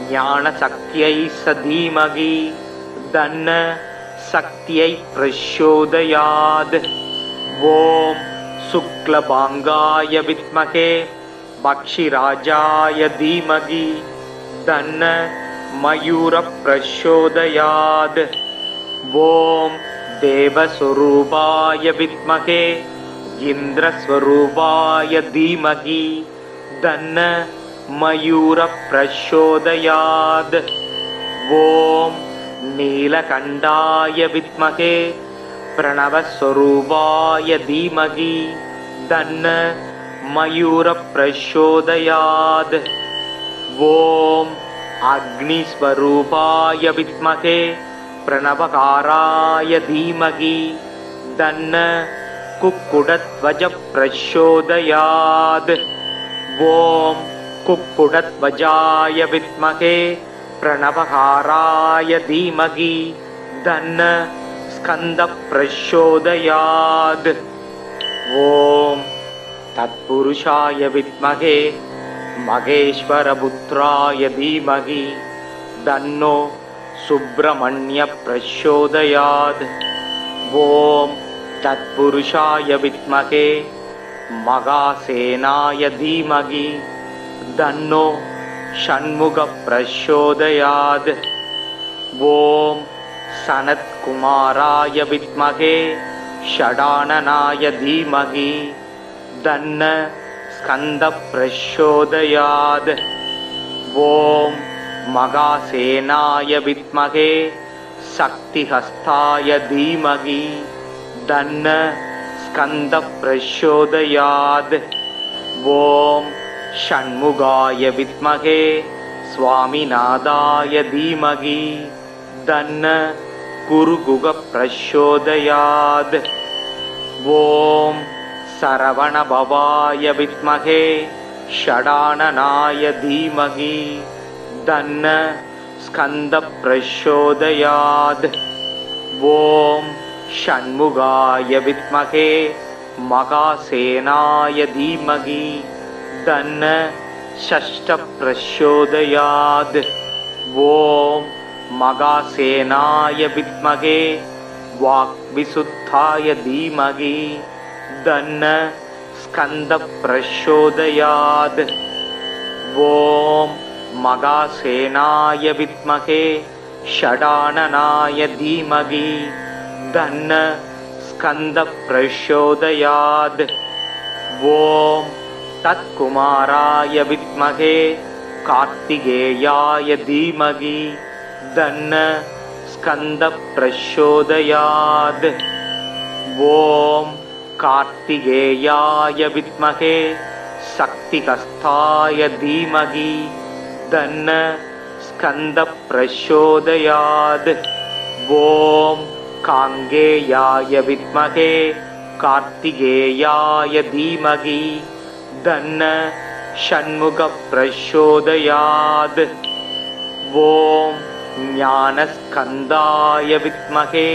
ज्ञानशक्त्यै स धीमहि तन्न शक्त्यै प्रचोदयात्। ॐ शुक्लभाङ्गाय विद्महे पक्षिराजाय धीमहि तन्न मयूरः प्रचोदयात्। ॐ देवस्वरूपाय विद्महे इन्द्रस्वरूपाय धीमहि तन्न मयूरः प्रचोदयात्। ॐ नीलकण्ठाय विद्महे प्रणवस्वरूपाय धीमहि तन्न मयूरः प्रचोदयात्। ॐ अग्निस्वरूपाय विद्महे प्रणवकाराय धीमहि तन्न कुक्कुटध्वजः प्रचोदयात्। ॐ कुक्कुटध्वजाय विद्महे प्रणवकाराय धीमहि तन्न स्कन्दः प्रचोदयात्। ॐ तत्पुरुषाय विद्महे महेश्वरपुत्राय धीमहि तन्नो सुब्रह्मण्य प्रचोदयात्। ॐ तत्पुरुषाय विद्महे महासेनाय धीमहि तन्नो षण्मुख प्रचोदयात्। ॐ सनत्कुमाराय विद्महे षडाननाय धीमहि तन्नो स्कंद प्रचोदयात्। ॐ महासेनाय विद्महे शक्तिहस्ताय धीमहि तन्नो स्कंद प्रचोदयात्। ॐ षण्मुखाय विद्महे स्वामिनाथाय धीमहि तन्नो गुरुगुह प्रचोदयात्। ॐ सरवणभवाय विद्महे षडाननाय धीमहि तन्नो स्कंद प्रचोदयात्। ॐ षण्मुखाय विद्महे महासेनाय धीमहि तन्नो षष्ठ प्रचोदयात्। ॐ महासेनाय विद्महे वाक्विशुद्धाय धीमहि तन्नो स्कंद प्रचोदयात्। ॐ महासेनाय विद्महे षडाननाय धीमहि तन्नो स्कंद प्रचोदयात्। ॐ तत्कुमाराय विद्महे कार्तिकेयाय धीमहि तन्नो स्कंद प्रचोदयात्। ॐ कार्तिकेयाय विद्महे शक्तिहस्ताय धीमहि तन्नो स्कंद प्रचोदयात्। ॐ कांगेयाय विद्महे कार्तिकेयाय धीमहि तन्नो षण्मुख प्रचोदयात्। ॐ ज्ञानस्कंदाय विद्महे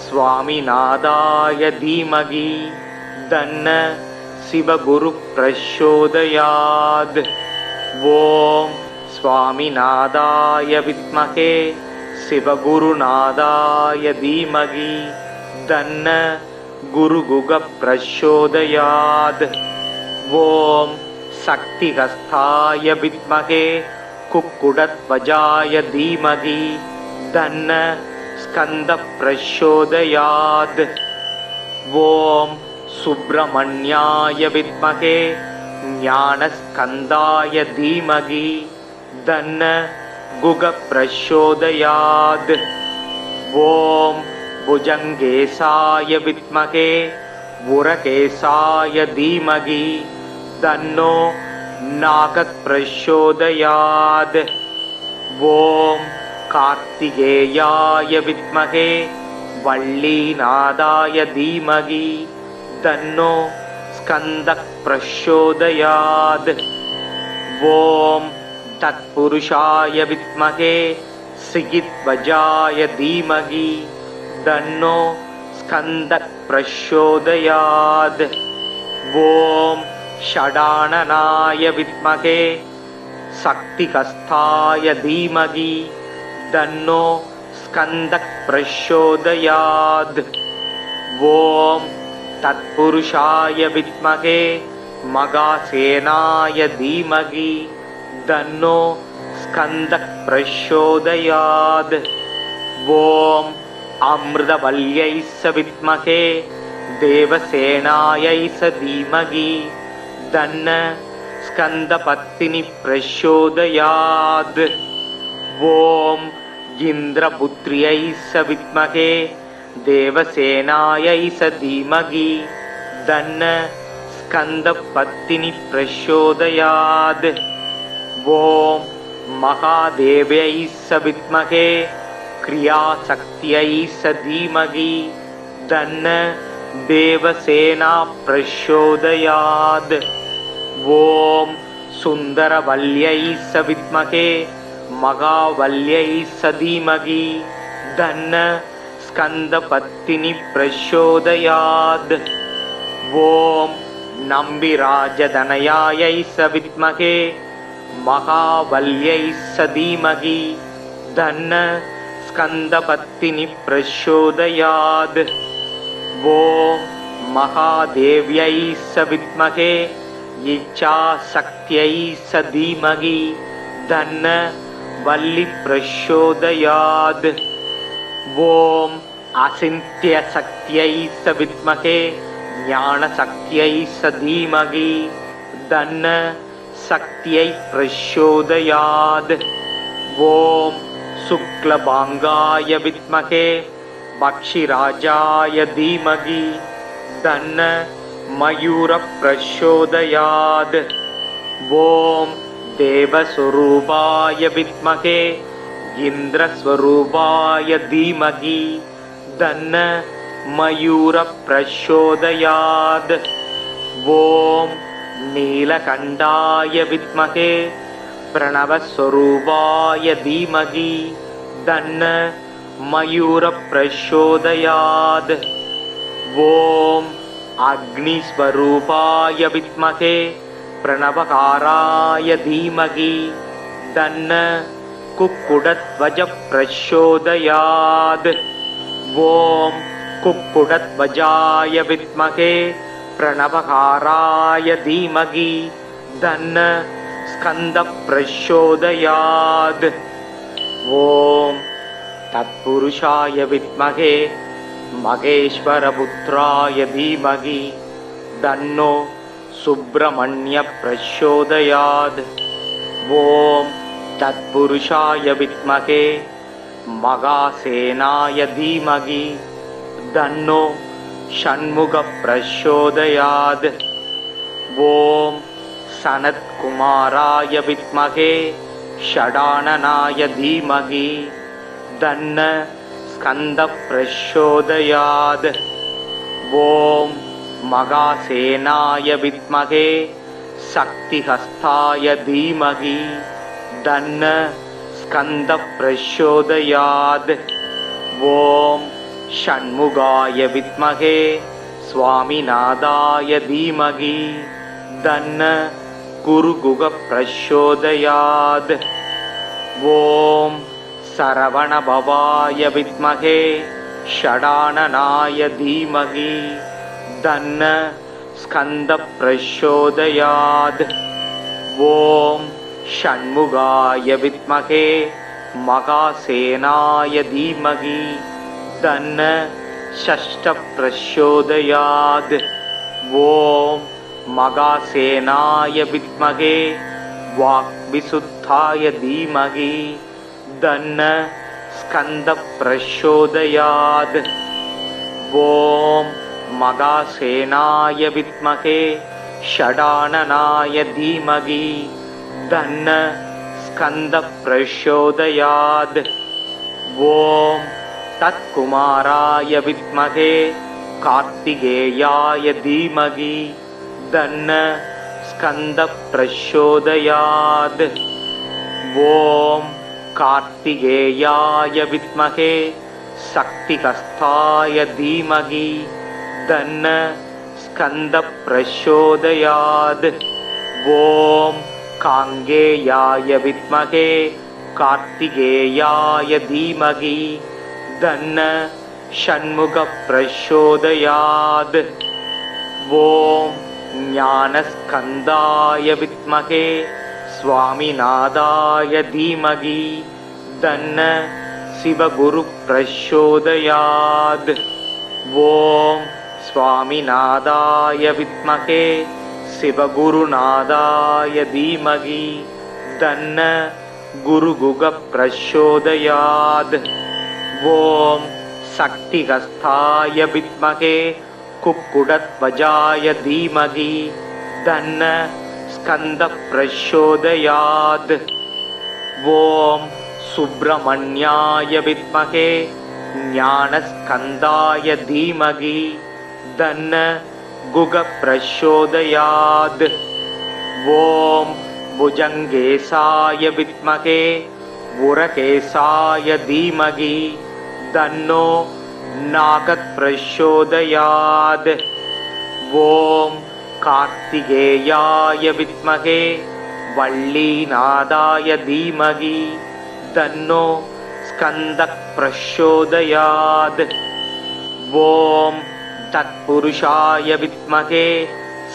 स्वामिनाथाय धीमहि तन्नो शिवगुरु प्रचोदयात्। ॐ स्वामिनाथाय विद्महे शिवगुरुनाथाय धीमहि तन्नो गुरुगुह प्रचोदयात्। ॐ शक्तिहस्ताय विद्महे कुक्कुटध्वजाय धीमहि तन्नो स्कंद प्रचोदयात्। ॐ सुब्रह्मण्याय विद्महे ज्ञानस्कंदाय धीमहि तन्नो गुह प्रचोदयात्। ॐ भुजंगेशाय विद्महे उरकेशाय धीमहि तन्नो नाग प्रचोदयात्। ॐ कार्तिकेयाय विद्महे वल्लीनाथाय धीमहि तन्नो स्कंद प्रचोदयात्। ॐ तत्पुरुषाय विद्महे सिगिध्वजाय धीमहि तन्नो स्कंद प्रचोदयात्। ॐ षडाननाय विद्महे शक्तिहस्ताय धीमहि तन्नो स्कंद प्रचोदयात्। ॐ तत्पुरुषाय विद्महे महासेनाय धीमहि तन्नो स्कंद प्रचोदयात्। ॐ अमृतवल्यै विद्महे देवसेनायै धीमहि तन्नो स्कंदपत्नी प्रचोदयात्। ॐ इन्द्रपुत्र्यै विद्महे देवसेनायै धीमहि तन्नो स्कंदपत्नी प्रचोदयात्। ॐ महादेव्यै विद्महे क्रियाशक्त्यै धीमहि तन्नो देवसेना प्रचोदयात्। ॐ सुंदरवल्यै विद्महे महावल्यै धीमहि तन्नो स्कंदपत्नी प्रचोदयात्। ॐ नम्बिराजतनयायै विद्महे महावल्यै धीमहि तन्नो स्कन्दपत्तिनि प्रचोदयात्। ॐ महादेव्यै स विद्महे इच्छाशक्त्यै स धीमहि तन्न वल्ली प्रचोदयात्। ॐ अचिन्त्यशक्त्यै स विद्महे ज्ञानशक्त्यै स धीमहि तन्न शक्त्यै प्रचोदयात्। ॐ शुक्लभाङ्गाय विद्महे पक्षिराजाय धीमहि तन्न मयूरः प्रचोदयात्। ॐ देवस्वरूपाय विद्महे इन्द्रस्वरूपाय धीमहि तन्न मयूरः प्रचोदयात्। ॐ नीलकण्ठाय विद्महे प्रणवस्वरूपाय धीमहि तन्न मयूरः प्रचोदयात्। ॐ अग्निस्वरूपाय विद्महे प्रणवकाराय धीमहि तन्न कुक्कुटध्वजः प्रचोदयात्। ॐ कुक्कुटध्वजाय विद्महे प्रणवकाराय धीमहि तन्न स्कन्दः प्रचोदयात्। ॐ तत्पुरुषाय विद्महे महेश्वरपुत्राय धीमहि तन्नो सुब्रह्मण्यः प्रचोदयात्। ॐ तत्पुरुषाय विद्महे मगासेनाय धीमहि तन्नो षण्मुखः प्रचोदयात्। ॐ सनत्कुमाराय विद्महे षडाननाय धीमहि तन्न स्कन्दः प्रचोदयात्। ॐ मगासेनाय विद्महे शक्तिहस्ताय धीमहि तन्न स्कन्दः प्रचोदयात्। ॐ षण्मुखाय विद्महे स्वामिनाथाय धीमहि तन्न गुरुगुगः प्रचोदयात्। ॐ सरवणभवाय विद्महे षडाननाय धीमहि तन्न स्कन्दः प्रचोदयात्। ॐ षण्मुखाय विद्महे मगासेनाय धीमहि तन्न षष्ठः प्रचोदयात्। ॐ मगासेनाय विद्महे वाक्विशुद्धाय धीमहि तन्न स्कन्दः प्रचोदयात्। ॐ मगासेनाय विद्महे षडाननाय धीमहि तन्न स्कन्दः प्रचोदयात्। ॐ तत्कुमाराय विद्महे कार्तिकेयाय धीमहि तन्न स्कन्दः प्रचोदयात्। ॐ कार्तिकेयाय विद्महे शक्तिहस्ताय धीमहि तन्न स्कन्दः प्रचोदयात्। ॐ काङ्गेयाय विद्महे कार्तिकेयाय धीमहि तन्न षण्मुखः प्रचोदयात्। ॐ ज्ञानस्कन्दाय विद्महे स्वामिनाथाय धीमहि तन्न शिवगुरुः प्रचोदयात्। ॐ स्वामिनाथाय विद्महे शिवगुरुनाथाय धीमहि तन्न गुरुगुगः प्रचोदयात्। ॐ शक्तिहस्ताय विद्महे कुक्कुटध्वजाय धीमहि तन्न स्कन्दः प्रचोदयात्। ॐ सुब्रह्मण्याय विद्महे ज्ञानस्कन्दाय धीमहि तन्न गुगः प्रचोदयात्। ॐ भुजङ्गेशाय विद्महे उरकेशाय धीमहि तन्नो नागः प्रचोदयात्। ॐ कार्तिकेयाय विद्महे वल्लीनाथाय धीमहि तन्नो स्कन्दः प्रचोदयात्। ॐ तत्पुरुषाय विद्महे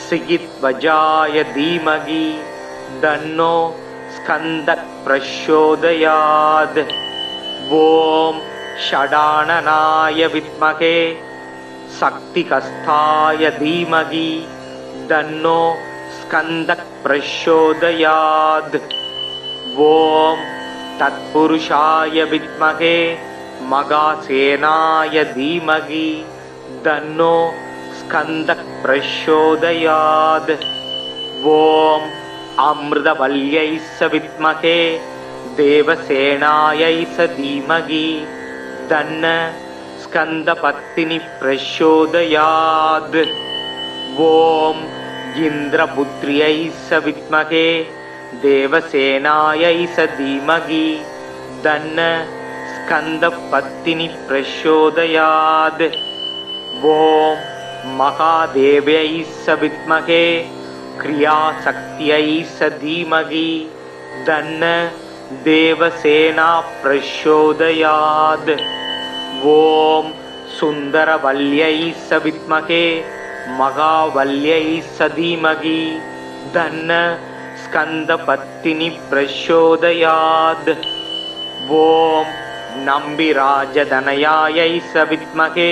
सिगिध्वजाय धीमहि तन्नो स्कन्दः प्रचोदयात्। ॐ षडाननाय विद्महे शक्तिहस्ताय धीमहि तन्नो स्कन्दः प्रचोदयात्। ॐ तत्पुरुषाय विद्महे महासेनाय धीमहि तन्नो स्कन्दः प्रचोदयात्। ॐ अमृतवल्यै विद्महे देवसेनायै धीमहि तन्नो स्कन्दपत्तिनिः प्रचोदयात्। ॐ इन्द्रपुत्र्यै विद्महे देवसेनायै धीमहि तन्नो स्कन्दपत्तिनिः प्रचोदयात्। ॐ महादेव्यै विद्महे क्रियाशक्त्यै धीमहि तन्नो देवसेना प्रचोदयात्। ॐ सुन्दरवल्यै विद्महे महावल्यै धीमहि तन्नो स्कन्दपत्तिनिः प्रचोदयात्। ॐ नम्बिराजतनयायै विद्महे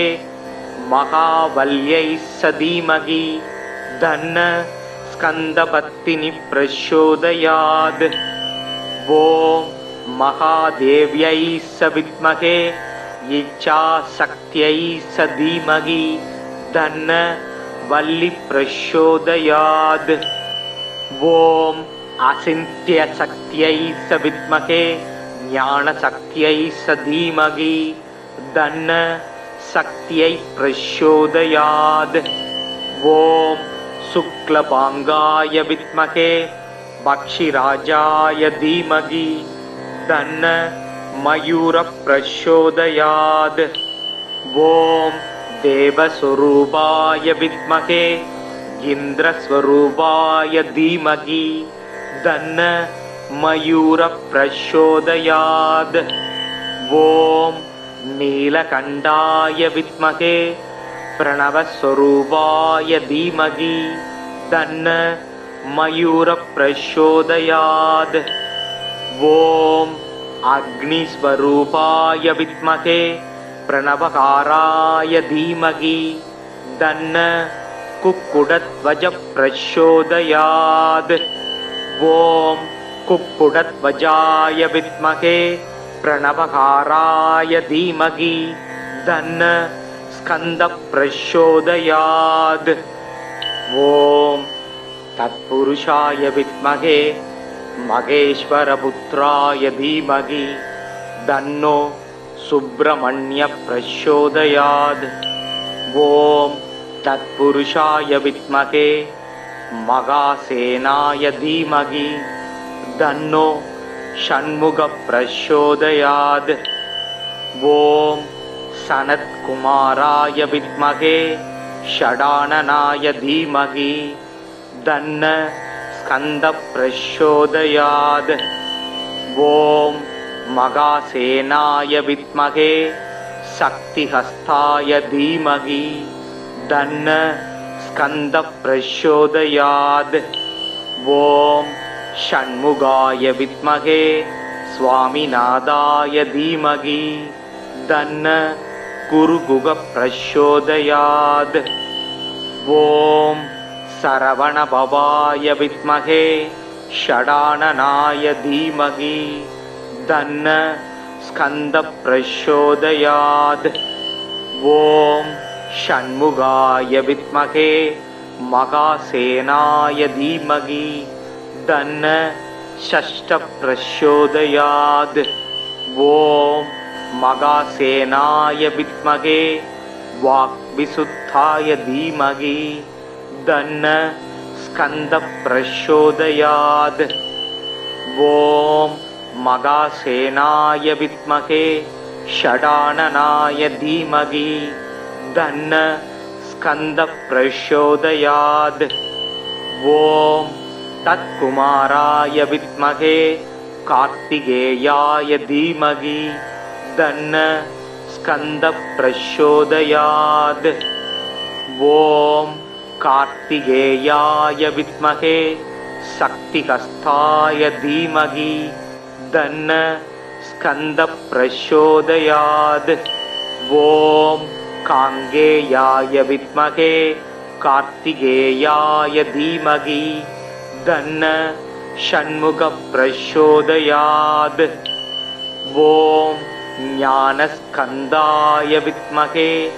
महावल्यै धीमहि तन्नो स्कन्दपत्तिनिः प्रचोदयात्। ॐ महादेव्यै विद्महे इच्छाशक्त्यै धीमहि तन्नो वल्ली प्रचोदयात्। ॐ अचिन्त्यशक्त्यै विद्महे ज्ञानशक्त्यै धीमहि तन्नो शक्त्यै प्रचोदयात्। ॐ शुक्लपाङ्गाय विद्महे पक्षिराजाय धीमहि तन्नो मयूरः प्रचोदयात्। ॐ देवस्वरूपाय विद्महे इन्द्रस्वरूपाय धीमहि तन्नो मयूरः प्रचोदयात्। ॐ नीलकण्ठाय विद्महे प्रणवस्वरूपाय धीमहि तन्नो मयूरः प्रचोदयात्। ॐ अग्निस्वरूपाय विद्महे प्रणवकाराय धीमहि तन्नो कुक्कुटध्वजः प्रचोदयात्। ॐ कुक्कुटध्वजाय विद्महे प्रणवकाराय धीमहि तन्नो स्कन्दः प्रचोदयात्। ॐ तत्पुरुषाय विद्महे महेश्वरपुत्राय धीमहि तन्नो सुब्रह्मण्यः प्रचोदयात्। ॐ तत्पुरुषाय विद्महे महासेनाय धीमहि तन्नो षण्मुखः प्रचोदयात्। ॐ सनत्कुमाराय विद्महे षडाननाय धीमहि तन्नो स्कन्दः प्रचोदयात्। ॐ महासेनाय विद्महे शक्तिहस्ताय धीमहि तन्नो स्कन्दः प्रचोदयात्। ॐ षण्मुखाय विद्महे स्वामिनाथाय धीमहि तन्नो गुरुगुहः प्रचोदयात्। ॐ सरवणभवाय विद्महे षडाननाय धीमहि तन्नो स्कन्दः प्रचोदयात्। ॐ षण्मुखाय विद्महे महासेनाय धीमहि तन्नो षष्ठः प्रचोदयात्। ॐ महासेनाय विद्महे वाक्विशुद्धाय धीमहि तन्नो स्कन्दः प्रचोदयात्। ॐ महासेनाय विद्महे षडाननाय धीमहि तन्नो स्कन्दः प्रचोदयात्। ॐ तत्कुमाराय विद्महे कार्तिकेयाय धीमहि தன்ன ஸ்கந்த பிரச்சோதயாத். ஓம் கார்த்திகேயாய வித்மகே சக்திஹஸ்தாய தீமகி தன்ன ஸ்கந்த பிரச்சோதயாத். ஓம் காங்கேயாய வித்மகே கார்த்திகேயாய தீமகி தன்ன ஷண்முக பிரச்சோதயாத். ஓம் ஞானஸ்கந்தாய வித்மகே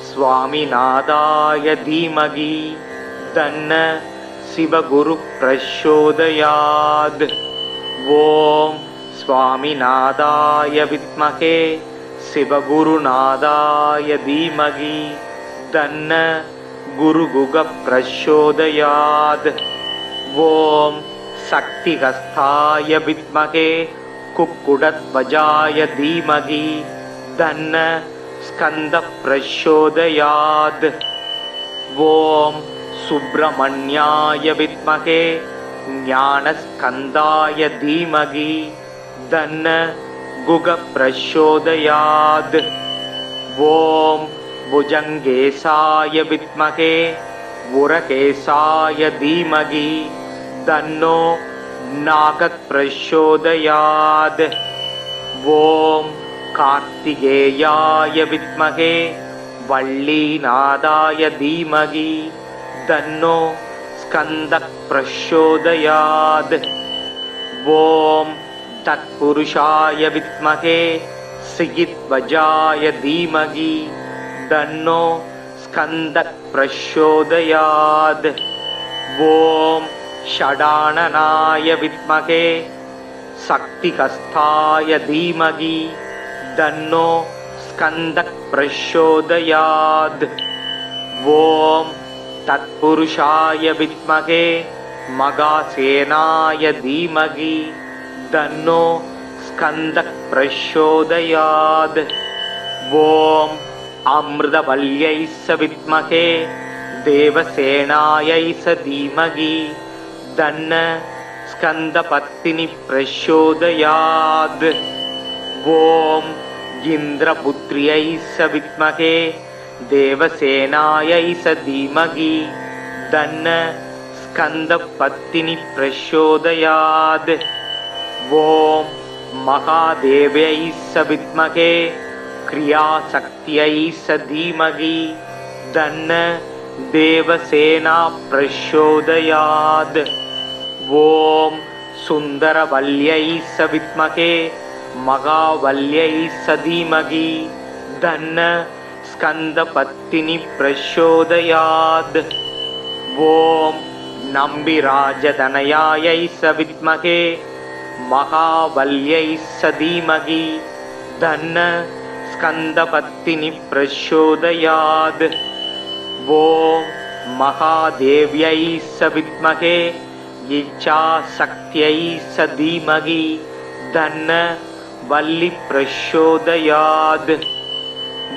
சுவாமிநாதாய தீமகி தன்ன சிவகுரு பிரச்சோதயாத். ஓம் சுவாமிநாதாய வித்மகே சிவகுருநாதாய தீமகி தன்ன குருகுக பிரச்சோதயாத். ஓம் சக்திஹஸ்தாய வித்மகே குக்குடத்வஜாய தீமகி தன்ன ஸ்கந்த பிரச்சோதயாத். ஓம் சுப்பிரமண்யாய வித்மகே ஞானஸ்கந்தாய தீமகி தன்ன குக பிரச்சோதயாத். ஓம் புஜங்கேசாய வித்மகே உரகேசாய தீமகி தன்னோ நாகக் பிரச்சோதயாத். ஓம் கார்த்திகேயாய வித்மகே வள்ளீநாதாய தீமகி தன்னோ ஸ்கந்தக் பிரச்சோதயாத். ஓம் தத்புருஷாய வித்மகே சிகித்வஜாய தீமகி தன்னோ ஸ்கந்தக் பிரச்சோதயாத். ஓம் ஷடானனாய வித்மகே சக்திஹஸ்தாய தீமகி தன்னோ ஸ்கந்தக் பிரச்சோதயாத். ஓம் தத்புருஷாய வித்மகே மகாசேனாய தீமகி தன்னோ ஸ்கந்தக் பிரச்சோதயாத். ஓம் அமிர்தவல்யை வித்மகே தேவசேனாயை தீமகி தன்ன ஸ்கந்த பத்தினி பிரச்சோதயாத். ஓம் இந்திரபுத்ரியை வித்மகே தேவசேனாயை தீமகி தன்ன ஸ்கந்த பத்தினி பிரச்சோதயாத். ஓம் மகாதேவ்யை வித்மகே கிரியாசக்தியை தீமகி தன்ன தேவசேனா பிரச்சோதயாத். ஓம் சுந்தரவல்யை வித்மகே மகாவல்யை தீமகி தன்ன ஸ்கந்த பத்தினி பிரச்சோதயாத். ஓம் நம்பிராஜதனயாயை வித்மகே மகாவல்யை தீமகி தன்ன ஸ்கந்த பத்தினி பிரச்சோதயாத். ஓம் மகாதேவ்யை வித்மகே இச்சாசக்தியை தீமகி தன்ன வல்லி பிரச்சோதயாத்.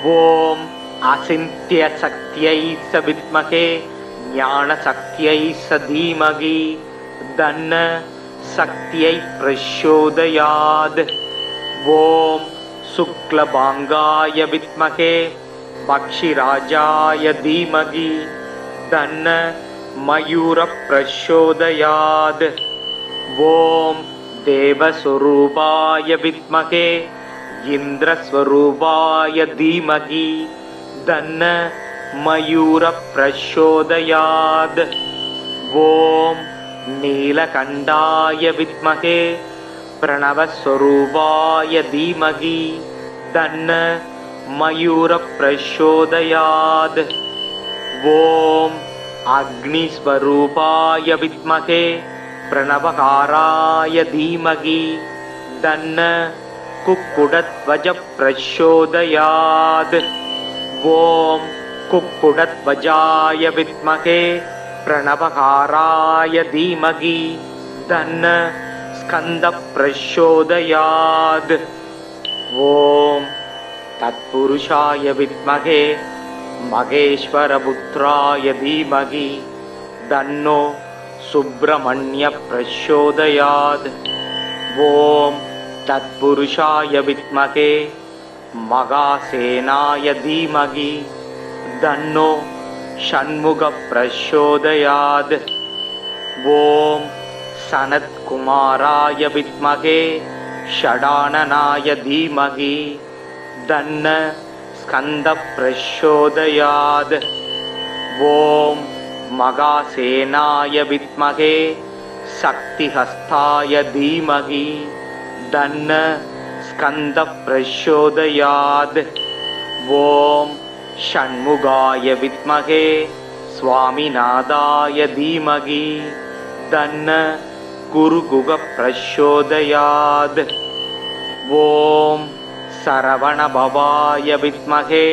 ஓம் அசிந்திய சக்தியை வித்மகே ஞானசக்தியை தீமகி தன்ன சக்தியை பிரச்சோதயாத். ஓம் சுக்லபாங்காய வித்மகே பக்ஷிராஜாய தீமகி தன்ன மயூர பிரச்சோதயாத். ஓம் தேவஸ்வரூபாய வித்மகே இந்திரஸ்வரூபாய தீமகி தன்ன மயூர பிரச்சோதயாத். ஓம் நீலகண்டாய வித்மகே பிரணவஸ்வரூபாய தீமகி தன்ன மயூர பிரச்சோதயாத். ஓம் அக்னிஸ்வரூபாய வித்மகே பிரணவகாராய தீமகி தன்ன குக்குடத்வஜ பிரச்சோதயாத். ஓம் குக்குடத்வஜாய வித்மகே பிரணவகாராய தீமகி தன்ன ஸ்கந்த பிரச்சோதயாத். ஓம் தத்புருஷாய வித்மகே மகேஸ்வரபுத்ராய தீமகி தன்னோ சுப்பிரமணிய பிரச்சோதயாத். ஓம் தத்புருஷாய வித்மகே மகாசேனாய தீமகி தன்னோ ஷண்முக பிரச்சோதயாத். ஓம் சனத்குமாராய வித்மகே ஷடானனாய தீமகி தன்ன ஸ்கந்த பிரச்சோதயாத். ஓம் மகாசேனாய வித்மகே சக்திஹஸ்தாய தீமகி தன்ன ஸ்கந்த பிரச்சோதயாத். ஓம் ஷண்முகாய வித்மகே ஸ்வாமிநாதாய தீமகி தன்ன குருகுக பிரச்சோதயாத். ஓம் சரவணபவாய வித்மகே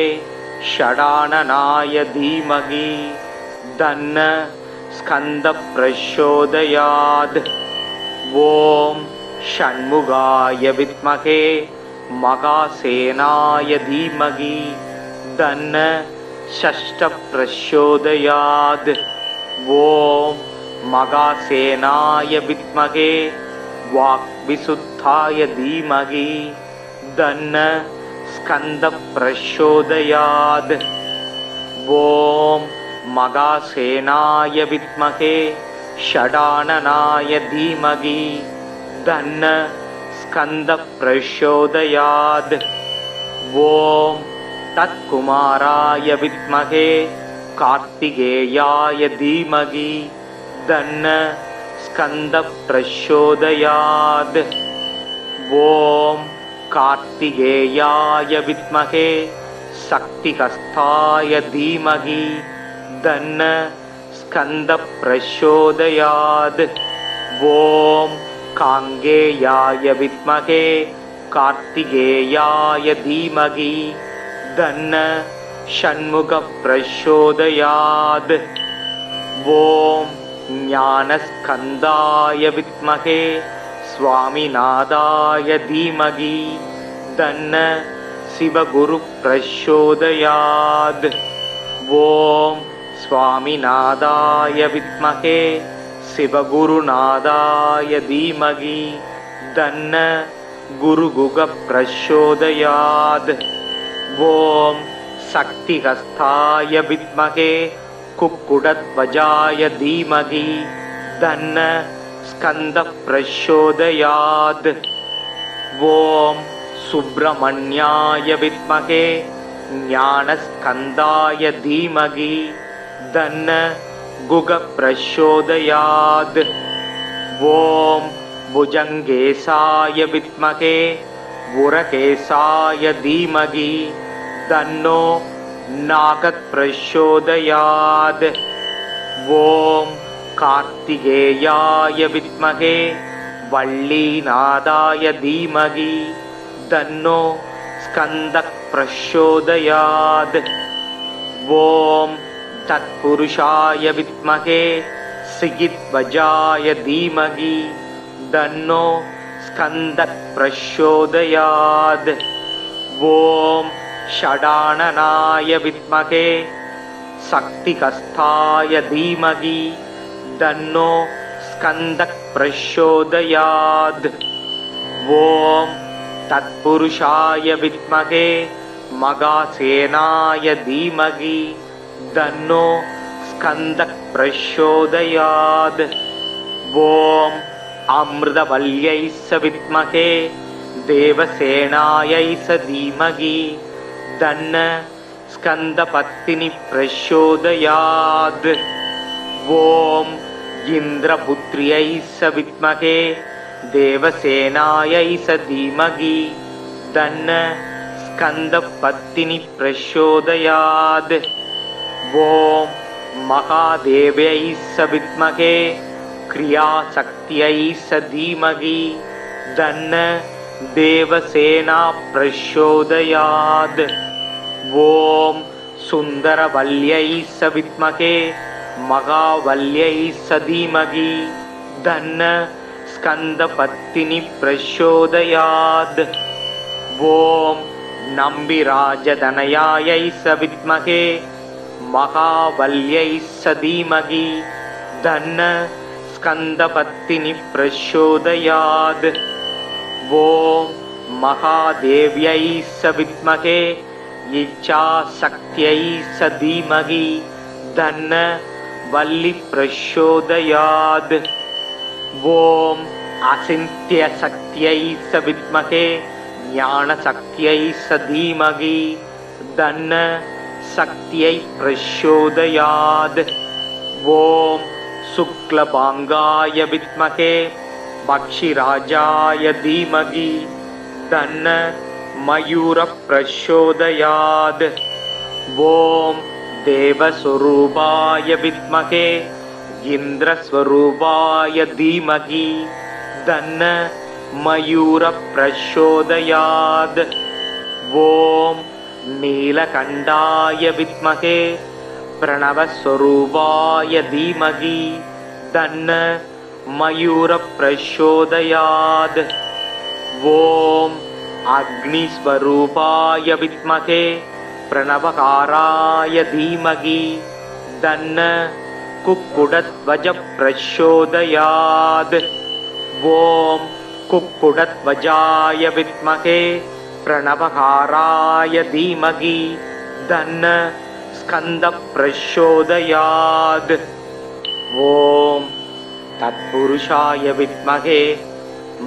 ஷடானனாய தீமகி தன்ன ஸ்கந்த பிரச்சோதயாத். ஓம் ஷண்முகாய வித்மகே மகாசேனாய தீமகி தன்ன ஷஷ்ட பிரச்சோதயாத். ஓம் மகாசேனாய வித்மகே வாக்விசுத்தாய தீமகி தன்ன ஸ்கந்த பிரச்சோதயாத். ஓம் மகாசேனாய வித்மகே ஷடானனாய தீமகி தன்ன ஸ்கந்த பிரச்சோதயாத். ஓம் தத்குமாராய வித்மகே கார்த்திகேயாய தீமகி தன்ன ஸ்கந்த பிரச்சோதயாத். ஓம் கார்த்திகேயாய வித்மகே சக்திஹஸ்தாய தீமகி தன்ன ஸ்கந்த பிரச்சோதயாத். ஓம் காங்கேயாய வித்மகே கார்த்திகேயாய தீமகி தன்ன ஷண்முக பிரச்சோதயாத். ஓம் ஞானஸ்கந்தாய வித்மகே ஸ்வாமிநாதாய தீமகி தன்ன சிவகுரு பிரச்சோதயாத். ஓம் ஸ்வாமிநாதாய வித்மகே சிவகுருநாதாய தீமகி தன்ன குருகுக பிரச்சோதயாத். ஓம் சக்திஹஸ்தாய வித்மகே குக்குடத்வஜாய தீமகி தன்ன ஸ்கந்த பிரச்சோதயாத். ஓம் சுப்ரமண்யாய வித்மகே ஞானஸ்கந்தாய தீமகி தன்ன குக பிரச்சோதயாத். ஓம் புஜங்கேசாய வித்மகே உரகேசாய தீமகி தன்னோ நாகத் பிரச்சோதயாத். ஓம் கார்த்திகேயாய வித்மகே வள்ளீநாதாய தீமகி தன்னோ ஸ்கந்த பிரச்சோதயாத். ஓம் தத்புருஷாய வித்மகே சிகித்வஜாய தீமகி தன்னோ ஸ்கந்த பிரச்சோதயாத். ஓம் ஷடானனாய வித்மகே சக்திஹஸ்தாய தீமகி தன்னோ ஸ்கந்த பிரச்சோதயாத். ஓம் தத்புருஷாய வித்மகே மகாசேனாய தீமகி தன்னோ ஸ்கந்த பிரச்சோதயாத். ஓம் அமிர்தவல்யை வித்மகே தேவசேனாயை தீமகி தன்ன ஸ்கந்த பத்தினி பிரச்சோதயாத். ஓம் இந்திரபுத்ரியை வித்மகே தேவசேனாயை தீமகி தன்ன ஸ்கந்த பத்தினி பிரச்சோதயாத். ஓம் மகாதேவ்யை வித்மகே கிரியாசக்தியை தீமகி தன்ன தேவசேனா பிரச்சோதயாத். ஓம் சுந்தரவல்யை வித்மகே மகாவல்யை தீமகி தன்ன ஸ்கந்த பத்தினி பிரச்சோதயாத். ஓம் நம்பிராஜதனயாயை வித்மகே மகாவல்யை தீமகி தன்ன ஸ்கந்த பத்தினி பிரச்சோதயாத். ஓம் महादेव्यै सविद्महे इच्छाशक्त्यै धीमहि तन्न वल्ली प्रचोदयात्। ॐ अचिन्त्यशक्त्यै सविद्महे ज्ञानशक्त्यै धीमहि तन्न शक्त्यै प्रचोदयात्। ॐ शुक्लभाङ्गाय विद्महे पक्षिराजाय धीमहि तन्न मयूरप्रचोदयात्। ॐ देवस्वरूपाय विद्महे इन्द्रस्वरूपाय धीमहि तन्न मयूरप्रचोदयात्। ॐ नीलकण्ठाय विद्महे प्रणवस्वरूपाय धीमहि तन्न मयूरप्रचोदयात्। ॐ अग्निस्वरूपाय विद्महे प्रणवकाराय धीमहि तन्न कुक्कुटध्वजप्रचोदयात्। ॐ कुक्कुटध्वजाय विद्महे प्रणवकाराय धीमहि तन्न स्कन्दप्रचोदयात्। ॐ तत्पुरुषाय विद्महे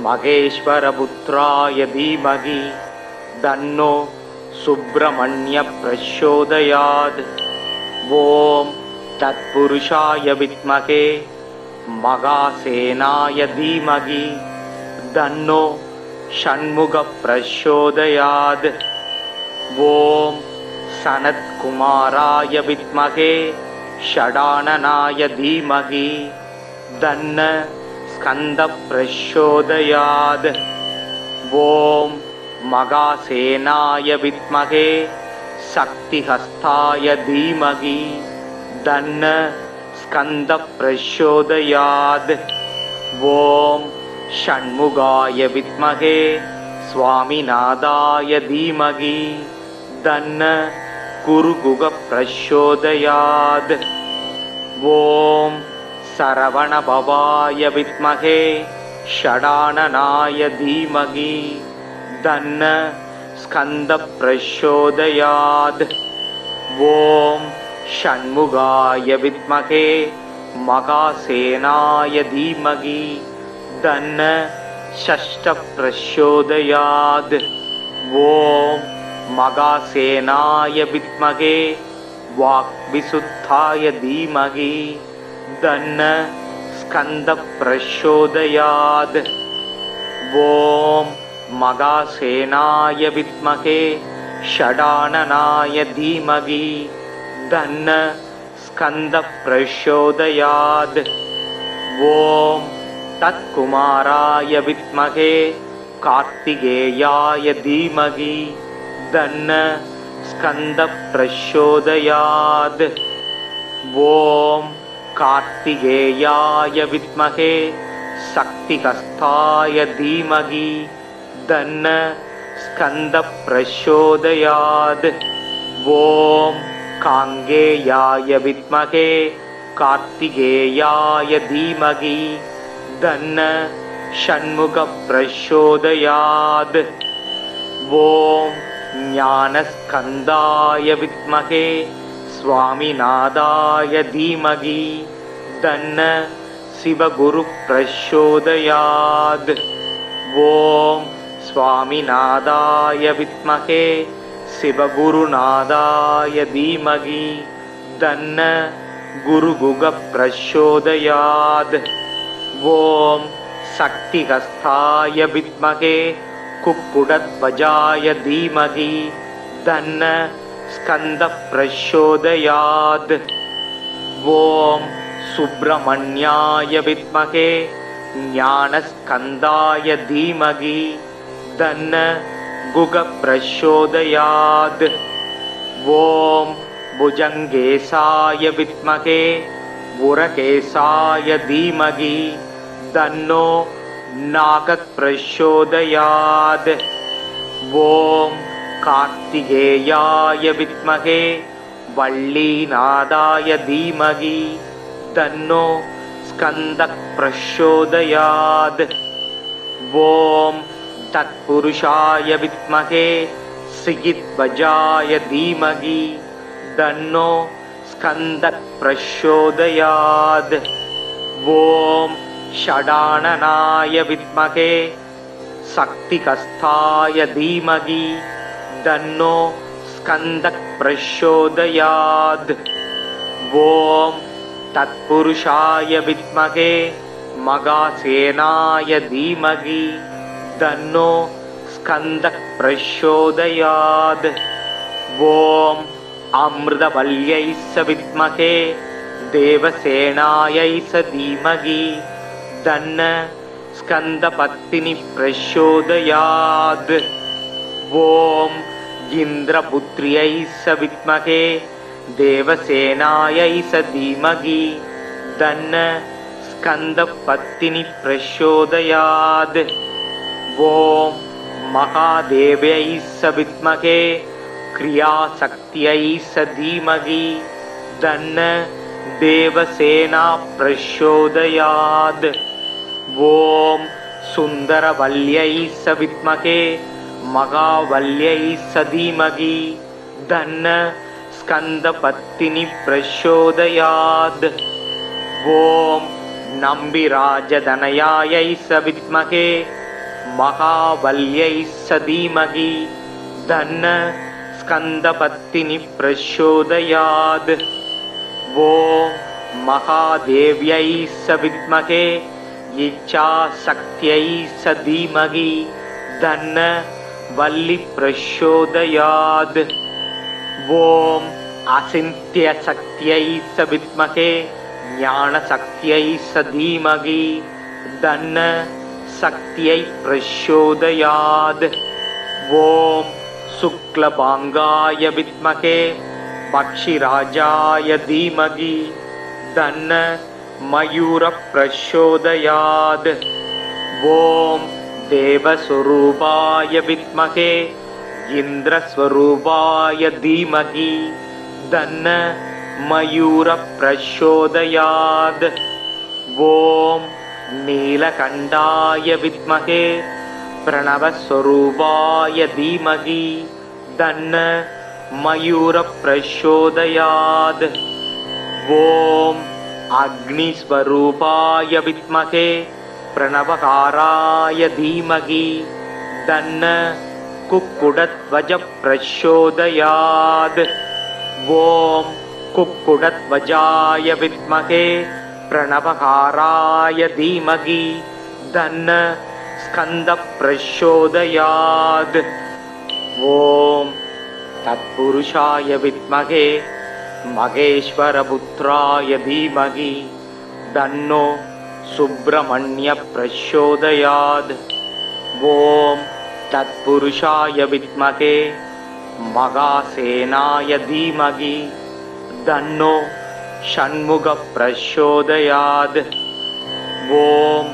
महेश्वरपुत्राय धीमहि तन्नो सुब्रह्मण्यप्रचोदयात्। ॐ तत्पुरुषाय विद्महे महासेनाय धीमहि तन्नो षण्मुखप्रचोदयात्। ॐ सनत्कुमाराय विद्महे षडाननाय धीमहि तन्न स्कन्दप्रचोदयात्। ॐ महासेनाय विद्महे शक्तिहस्ताय धीमहि तन्न स्कन्दप्रचोदयात्। ॐ षण्मुखाय विद्महे स्वामिनाथाय धीमहि तन्न गुरुगुगप्रचोदयात्। ॐ सरवणभवाय विद्महे षडाननाय धीमहि तन्न स्कन्दप्रचोदयात्। ॐ षण्मुखाय विद्महे महासेनाय धीमहि तन्न षष्ठप्रचोदयात्। ॐ महासेनाय विद्महे वाक्विशुद्धाय धीमहि तन्न स्कन्दप्रचोदयात्। ॐ महासेनाय विद्महे षडाननाय धीमहि तन्न स्कन्दप्रचोदयात्। ॐ तत्कुमाराय विद्महे कार्तिकेयाय धीमहि तन्न स्कन्दप्रचोदयात्। ॐ कार्तिकेयाय विद्महे शक्तिहस्ताय धीमहि तन्न स्कन्दप्रचोदयात्। ॐ काङ्गेयाय विद्महे कार्तिकेयाय धीमहि तन्न षण्मुखप्रचोदयात्। ॐ ज्ञानस्कन्दाय विद्महे स्वामिनाथाय धीमहि तन्न शिवगुरुप्रचोदयात्। ॐ स्वामिनाथाय विद्महे शिवगुरुनाथाय धीमहि तन्न गुरुगुगप्रचोदयात्। ॐ शक्तिहस्ताय विद्महे कुक्कुटध्वजाय धीमहि तन्न स्कन्दप्रचोदयात्। ॐ सुब्रह्मण्याय विद्महे ज्ञानस्कन्दाय धीमहि तन्न गुगप्रचोदयात्। ॐ भुजङ्गेशाय विद्महे उरकेशाय धीमहि तन्नो नागप्रचोदयात्। ॐ कार्तिकेयाय विद्महे वल्लीनाथाय धीमहि तन्नो स्कन्दप्रचोदयात्। ॐ तत्पुरुषाय विद्महे श्रीयध्वजाय धीमहि तन्नो स्कन्दः प्रचोदयात्। ॐ षडाननाय विद्महे शक्तिहस्ताय धीमहि तन्नो स्कन्दः प्रचोदयात्। ॐ तत्पुरुषाय विद्महे मगासेनाय धीमहि तन्नो स्कन्दः प्रचोदयात्। ॐ अमृतवल्यै विद्महे देवसेनायै धीमहि तन्नो स्कन्दपत्तिनि प्रचोदयात्। ॐ इन्द्रपुत्र्यै विद्महे देवसेनायै धीमहि तन्नो स्कन्दपत्तिनि प्रचोदयात्। ॐ महादेव्यै विद्महे क्रियाशक्त्यै धीमहि तन्नो देवसेना प्रचोदयात्। ॐ सुन्दरवल्यै विद्महे महावल्यै धीमहि तन्नो स्कन्दपत्तिनि प्रचोदयात्। ॐ नम्बिराजतनयायै विद्महे महावल्यै धीमहि तन्नो स्कन्दपत्तिनि प्रचोदयात्। ॐ महादेव्यै विद्महे इच्छाशक्त्यै धीमहि तन्नो वल्ली प्रचोदयात्। ॐ अचिन्त्यशक्त्यै विद्महे ज्ञानशक्त्यै धीमहि तन्नो शक्त्यै प्रचोदयात्। ॐ शुक्लभाङ्गाय विद्महे पक्षिराजाय धीमहि तन्नो मयूरः प्रचोदयात्। ॐ देवस्वरूपाय विद्महे इन्द्रस्वरूपाय धीमहि तन्नो मयूरः प्रचोदयात्। ॐ नीलकण्ठाय विद्महे प्रणवस्वरूपाय धीमहि तन्नो मयूरः प्रचोदयात्। ॐ अग्निस्वरूपाय विद्महे प्रणवकाराय धीमहि तन्नो कुक्कुटध्वजः प्रचोदयात्। ॐ कुक्कुटध्वजाय विद्महे प्रणवकाराय धीमहि तन्नो स्कन्दः प्रचोदयात्। ॐ तत्पुरुषाय विद्महे महेश्वरपुत्राय धीमहि तन्नो सुब्रह्मण्यः प्रचोदयात्। ॐ तत्पुरुषाय विद्महे मगासेनाय धीमहि तन्नो षण्मुखः प्रचोदयात्। ॐ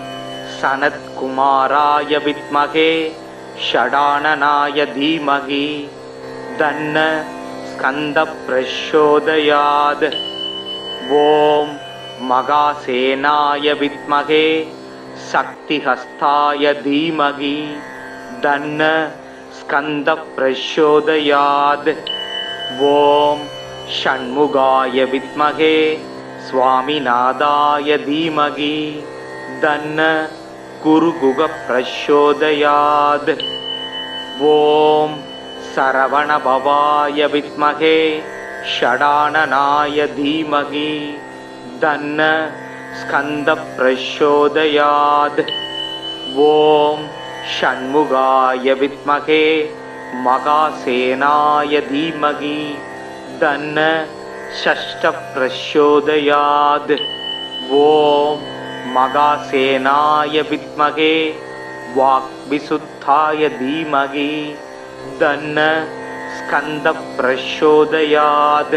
सनत्कुमाराय विद्महे षडाननाय धीमहि तन्नो स्कन्दः प्रचोदयात्। ॐ मगासेनाय विद्महे शक्तिहस्ताय धीमहि तन्नो स्कन्दः प्रचोदयात्। ॐ षण्मुखाय विद्महे स्वामिनाथाय धीमहि तन्नो गुरुगुहः प्रचोदयात्। ॐ सरवणभवाय विद्महे षडाननाय धीमहि तन्नो स्कन्दः प्रचोदयात्। ॐ षण्मुखाय विद्महे मगासेनाय धीमहि तन्नो षष्ठः प्रचोदयात्। ॐ मगासेनाय विद्महे वाक्विशुद्धाय धीमहि तन्नो स्कन्दः प्रचोदयात्।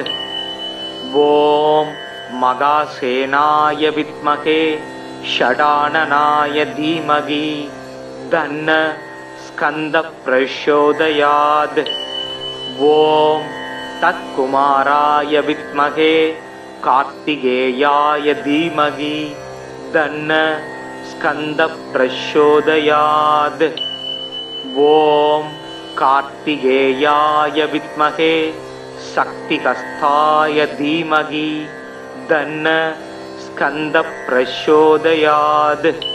ॐ मगासेनाय विद्महे षडाननाय धीमहि तन्नो स्कन्दः प्रचोदयात्। ॐ तत्कुमाराय विद्महे कार्तिकेयाय धीमहि तन्नो स्कन्दः प्रचोदयात्। ஓம் கார்த்திகேயாய வித்மகே சக்திகஸ்தாய தீமகி தன்ன ஸ்கந்த பிரச்சோதயாத்.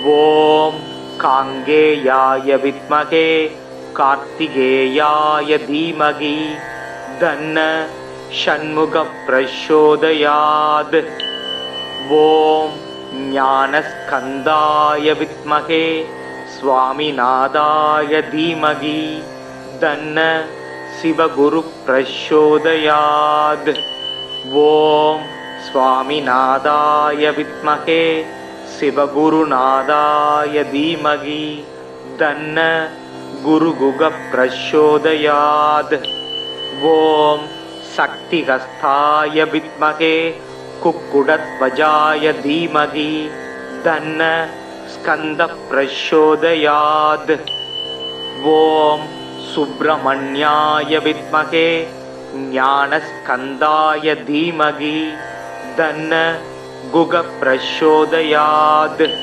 ஓம் காங்கேயாய வித்மகே கார்த்திகேயாய தீமகி தன்ன ஷண்முக பிரச்சோதயாத். ஓம் ஞானஸ்கந்தாய வித்மகே சுவாமிநாதாய தீமகி தன்ன சிவகுரு பிரச்சோதயாத். ஓம் சுவாமிநாதாய வித்மகே சிவகுருநாதாய தீமகி தன்ன குருகுக பிரச்சோதயாத். ஓம் சக்திகஸ்தாய வித்மகே குக்குடத்வஜாய தீமகி தன்ன ஸ்கந்த பிரச்சோதயாத். ஓம் சுப்ரமண்யாய வித்மகே ஞானஸ்கந்தாய தீமகி தன்ன குக பிரச்சோதயாத்.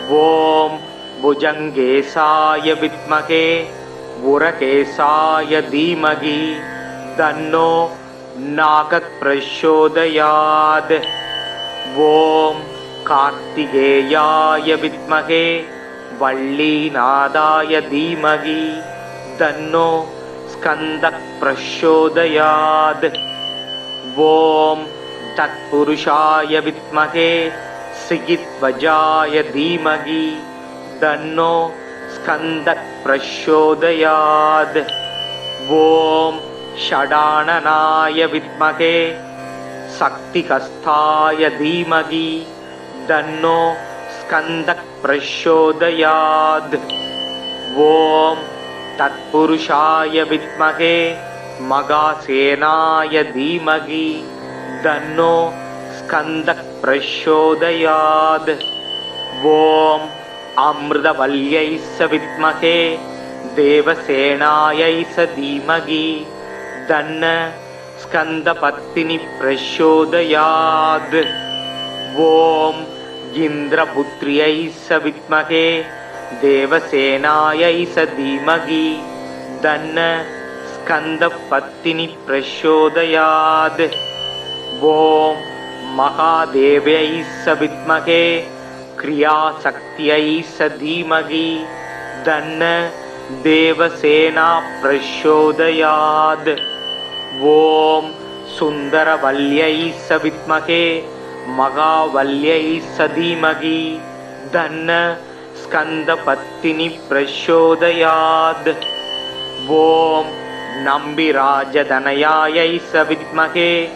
ஓம் புஜங்கேசாய வித்மகே உரகேசாய தீமகி தன்னோ நாகக் பிரச்சோதயாத். ஓம் கார்த்திகேயாய வித்மகே வள்ளீநாதாய தீமகி தன்னோ ஸ்கந்தக் பிரச்சோதயாத். ஓம் தத்புருஷாய வித்மகே சிகித்வஜாய தீமகி தன்னோ ஸ்கந்தக் பிரச்சோதயாத். ஓம் ஷடானனாய வித்மகே சக்திகஸ்தாய தீமகி தன்னோ ஸ்கந்தக் பிரச்சோதயாத். ஓம் தத்புருஷாய வித்மகே மகாசேனாய தீமகி தன்னோ ஸ்கந்தக் பிரச்சோதயாத். ஓம் அமிர்தவல்யை வித்மகே தேவசேனாயை தீமகி தன்ன ஸ்கந்தபத்தினி பிரச்சோதயாத். ஓம் இந்திரபுத்ரியை வித்மகே தேவசேனாயை தீமகி தன்ன ஸ்கந்தபத்தினி பிரச்சோதயாத். ஓம் மகாதேவ்யை வித்மகே கிரியாசக்தியை தீமகி தன்ன தேவசேனா பிரச்சோதயாத். ஓம் சுந்தரவல்யை வித்மகே மகாவல்யை தீமகி தன்ன ஸ்கந்தபத்தினி பிரச்சோதயாத். ஓம் நம்பிராஜதனயாயை வித்மகே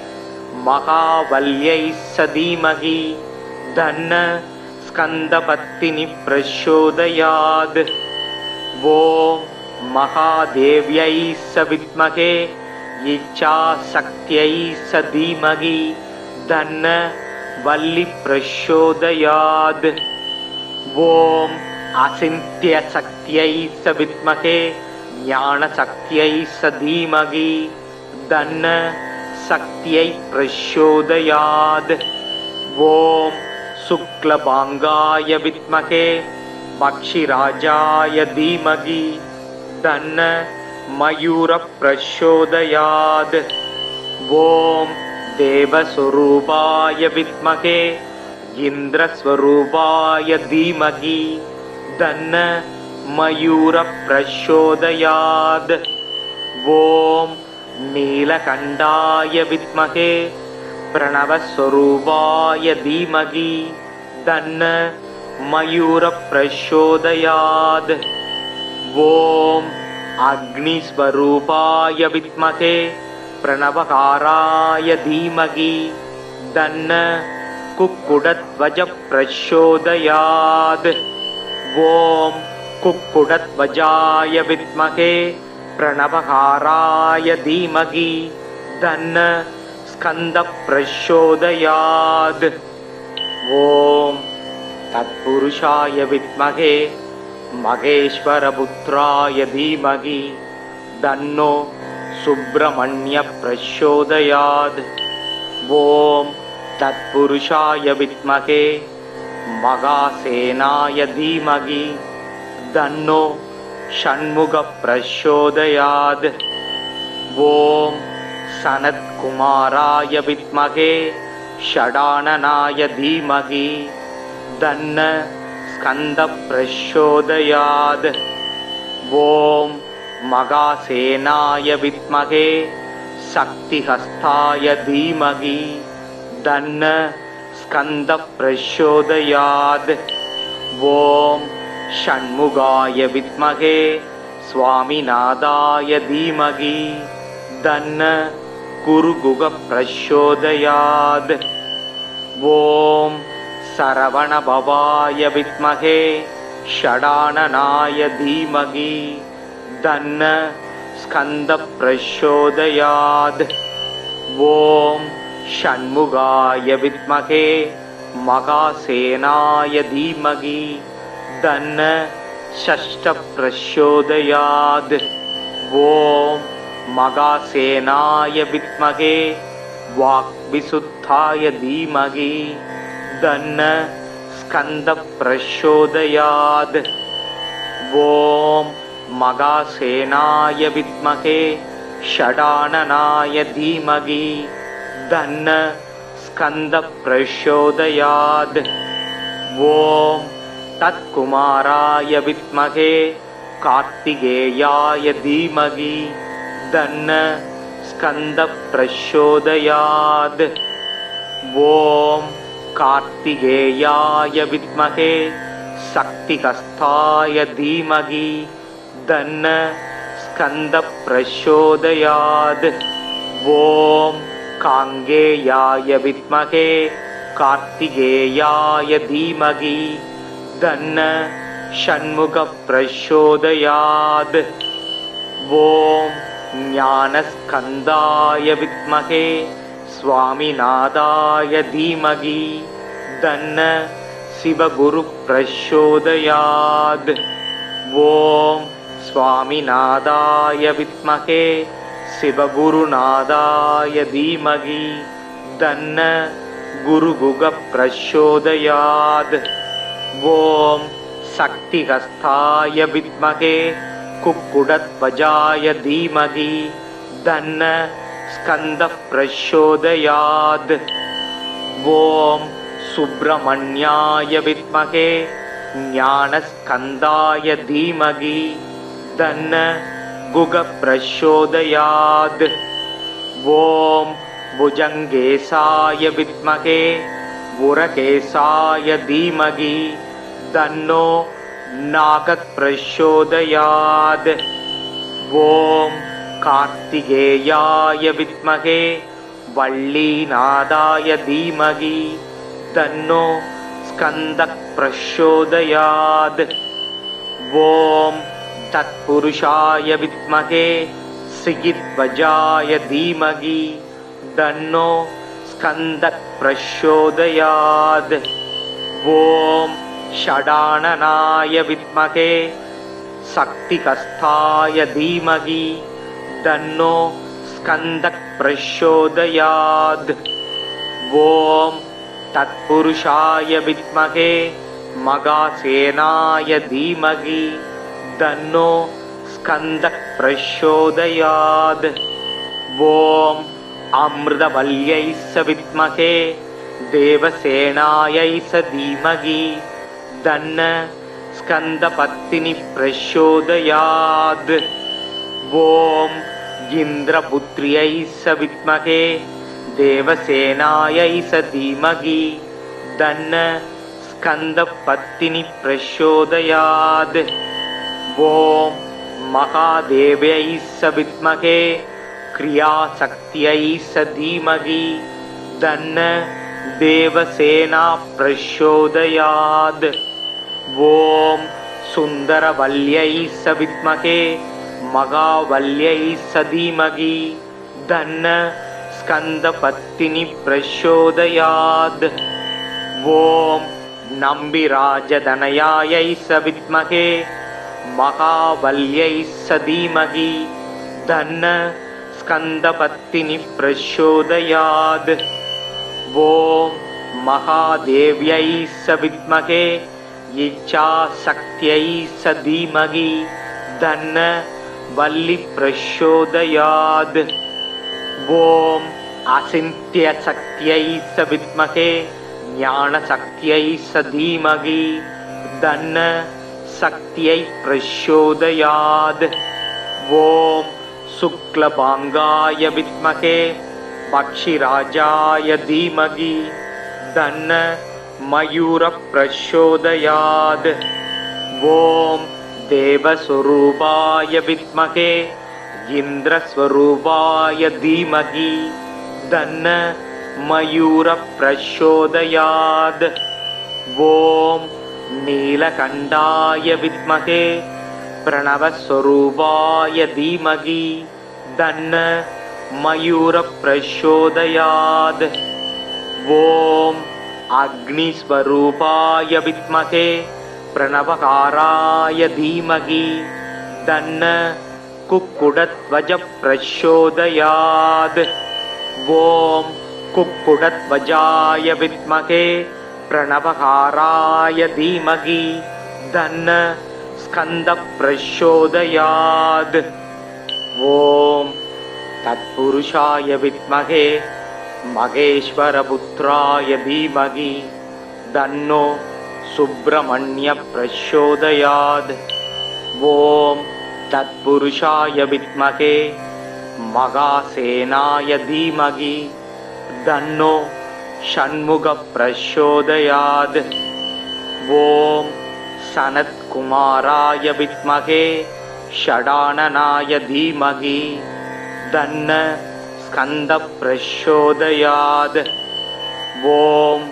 மகாவல்யை தீமகி தன்ன ஸ்கந்தபத்தினி பிரச்சோதயாத். ஓம் மகாதேவ்யை வித்மகே இச்சாசக்தியை தீமகி தன்ன வல்லி பிரச்சோதயாத். ஓம் அசிந்திய சக்தியை வித்மகே ஞானசக்தியை தீமகி தன்ன சக்தியை பிரச்சோதயாத். ஓம் சுக்லபாங்காய வித்மகே பக்ஷிராஜாய தீமகி தன்ன மயூர பிரச்சோதயாத். ஓம் தேவஸ்வரூபாய வித்மகே இந்திரஸ்வரூபாய தீமகி தன்ன மயூர பிரச்சோதயாத். ஓம் நீலகண்டாய வித்மகே பிரணவஸ்வரூபாய தீமகி தன்ன மயூர பிரச்சோதயாத். ஓம் அக்னிஸ்வரூபாய வித்மகே பிரணவகாராய தீமகி தன்ன குக்குடத்வஜ பிரச்சோதயாத். ஓம் குக்குடத்வஜாய வித்மகே பிரணவகாராய தீமகி தன்ன ஸ்கந்த பிரச்சோதயாத். ஓம் தத்புருஷாய வித்மகே மகேஸ்வரபுத்ராய தீமகி தன்னோ சுப்ரமண்ய பிரச்சோதயாத். ஓம் தத்புருஷாய வித்மகே மகாசேனாய தீமகி தன்னோ षण्मुख प्रचोदयात्। ॐ सनत्कुमाराय विद्महे षडाननाय धीमहि तन्न स्कन्द प्रचोदयात्। ॐ मगासेनाय विद्महे शक्तिहस्ताय धीमहि तन्न स्कन्द प्रचोदयात्। ॐ षण्मुगाय विद्महे स्वामिनाथाय धीमहि तन्न गुरुगुग प्रचोदयात्। ॐ सरवणभवाय विद्महे षडाननाय धीमहि तन्न स्कन्द प्रचोदयात्। ॐ षण्मुगाय विद्महे मगासेनाय धीमहि तन्न षष्ठ प्रचोदयात्। ॐ मगासेनाय विद्महे वाक्विशुद्धाय धीमहि तन्न स्कन्द प्रचोदयात्। ॐ मगासेनाय विद्महे षडाननाय धीमहि तन्न स्कन्द प्रचोदयात्। ॐ तत्कुमाराय विद्महे कार्तिकेयाय धीमहि तन्न स्कन्द प्रचोदयात्। ॐ कार्तिकेयाय विद्महे शक्तिहस्ताय धीमहि तन्न स्कन्द प्रचोदयात्। ॐ काङ्गेयाय विद्महे कार्तिकेयाय धीमहि तन्न षण्मुख प्रचोदयात्। ॐ ज्ञानस्कन्दाय विद्महे स्वामिनाथाय धीमहि तन्न शिवगुरु प्रचोदयात्। ॐ स्वामिनाथाय विद्महे शिवगुरुनाथाय धीमहि तन्न गुरुगुग प्रचोदयात्। ॐ शक्तिहस्ताय विद्महे कुक्कुटध्वजाय धीमहि तन्न स्कन्द प्रचोदयात्। ॐ सुब्रह्मण्याय विद्महे ज्ञानस्कन्दाय धीमहि तन्न गुग प्रचोदयात्। ॐ भुजङ्गेशाय विद्महे उरगेशाय धीमहि तन्नो नाग प्रचोदयात्। ॐ कार्तिकेयाय विद्महे वल्लीनाथाय धीमहि तन्नो स्कन्द प्रचोदयात्। ॐ तत्पुरुषाय विद्महे सिगिध्वजाय धीमहि तन्नो स्कन्द प्रचोदयात्। ॐ षडाननाय विद्महे शक्तिहस्ताय धीमहि तन्नो स्कन्द प्रचोदयात्। ॐ तत्पुरुषाय विद्महे मगासेनाय धीमहि तन्नो स्कन्द प्रचोदयात्। ॐ अमृतवल्यै स विद्महे देवसेनायै स धीमहि तन्न स्कन्दपत्तिनि प्रचोदयात्। ॐ इन्द्रपुत्र्यै स विद्महे देवसेनायै स धीमहि तन्न स्कन्दपत्तिनि प्रचोदयात्। ॐ महादेव्यै स विद्महे क्रियाशक्त्यै स धीमहि तन्न देवसेना प्रचोदयात्। ॐ सुन्दरवल्यै स विद्महे महावल्यै स धीमहि तन्न स्कन्दपत्तिनि प्रचोदयात्। ॐ नम्बिराजतनयायै स विद्महे महावल्यै स धीमहि तन्न स्कन्दपत्तिनि प्रचोदयात्। ॐ महादेव्यै स विद्महे इच्छाशक्त्यै स धीमहि தன்ன வல்லி பிரச்சோதயாத். ஓம் அசிந்திய சக்தியை ச வித்மகே ஞான சக்தியை ச தீமகி தன்ன சக்தியை பிரச்சோதயாத். ஓம் சுக்லபாங்காய வித்மகே பக்ஷிராஜாய தீமகி தன்ன மயூர பிரச்சோதயாத். ஓம் தேவஸ்வரூபாய வித்மகே இந்திரஸ்வரூபாய தீமகி தன்ன மயூர பிரச்சோதயாத். ஓம் நீலகண்டாய வித்மகே பிரணவஸ்வரூபாய தீமகி தன்ன மயூர பிரச்சோதயாத். ஓம் அக்னிஸ்வரூபாய வித்மகே பிரணவகாராய தீமகி தன்ன குக்குடத்வஜ பிரச்சோதயாத். ஓம் குக்குடத்வஜாய வித்மகே பிரணவகாராய தீமகி தன்ன ஸ்கந்த பிரச்சோதயாத். ஓம் தத்புருஷாய வித்மகே மகேஸ்வரபுத்ராய தீமகி தன்னோ சுப்ரமண்ய பிரச்சோதயாத். ஓம் தத்புருஷாய வித்மகே மகாசேனாய தீமகி தன்னோ ஷண்முக பிரச்சோதயாத். ஓம் சனத்குமாராய வித்மகே ஷடானனாய தீமகி தன்ன ஸ்கந்த பிரச்சோதயாத். ஓம்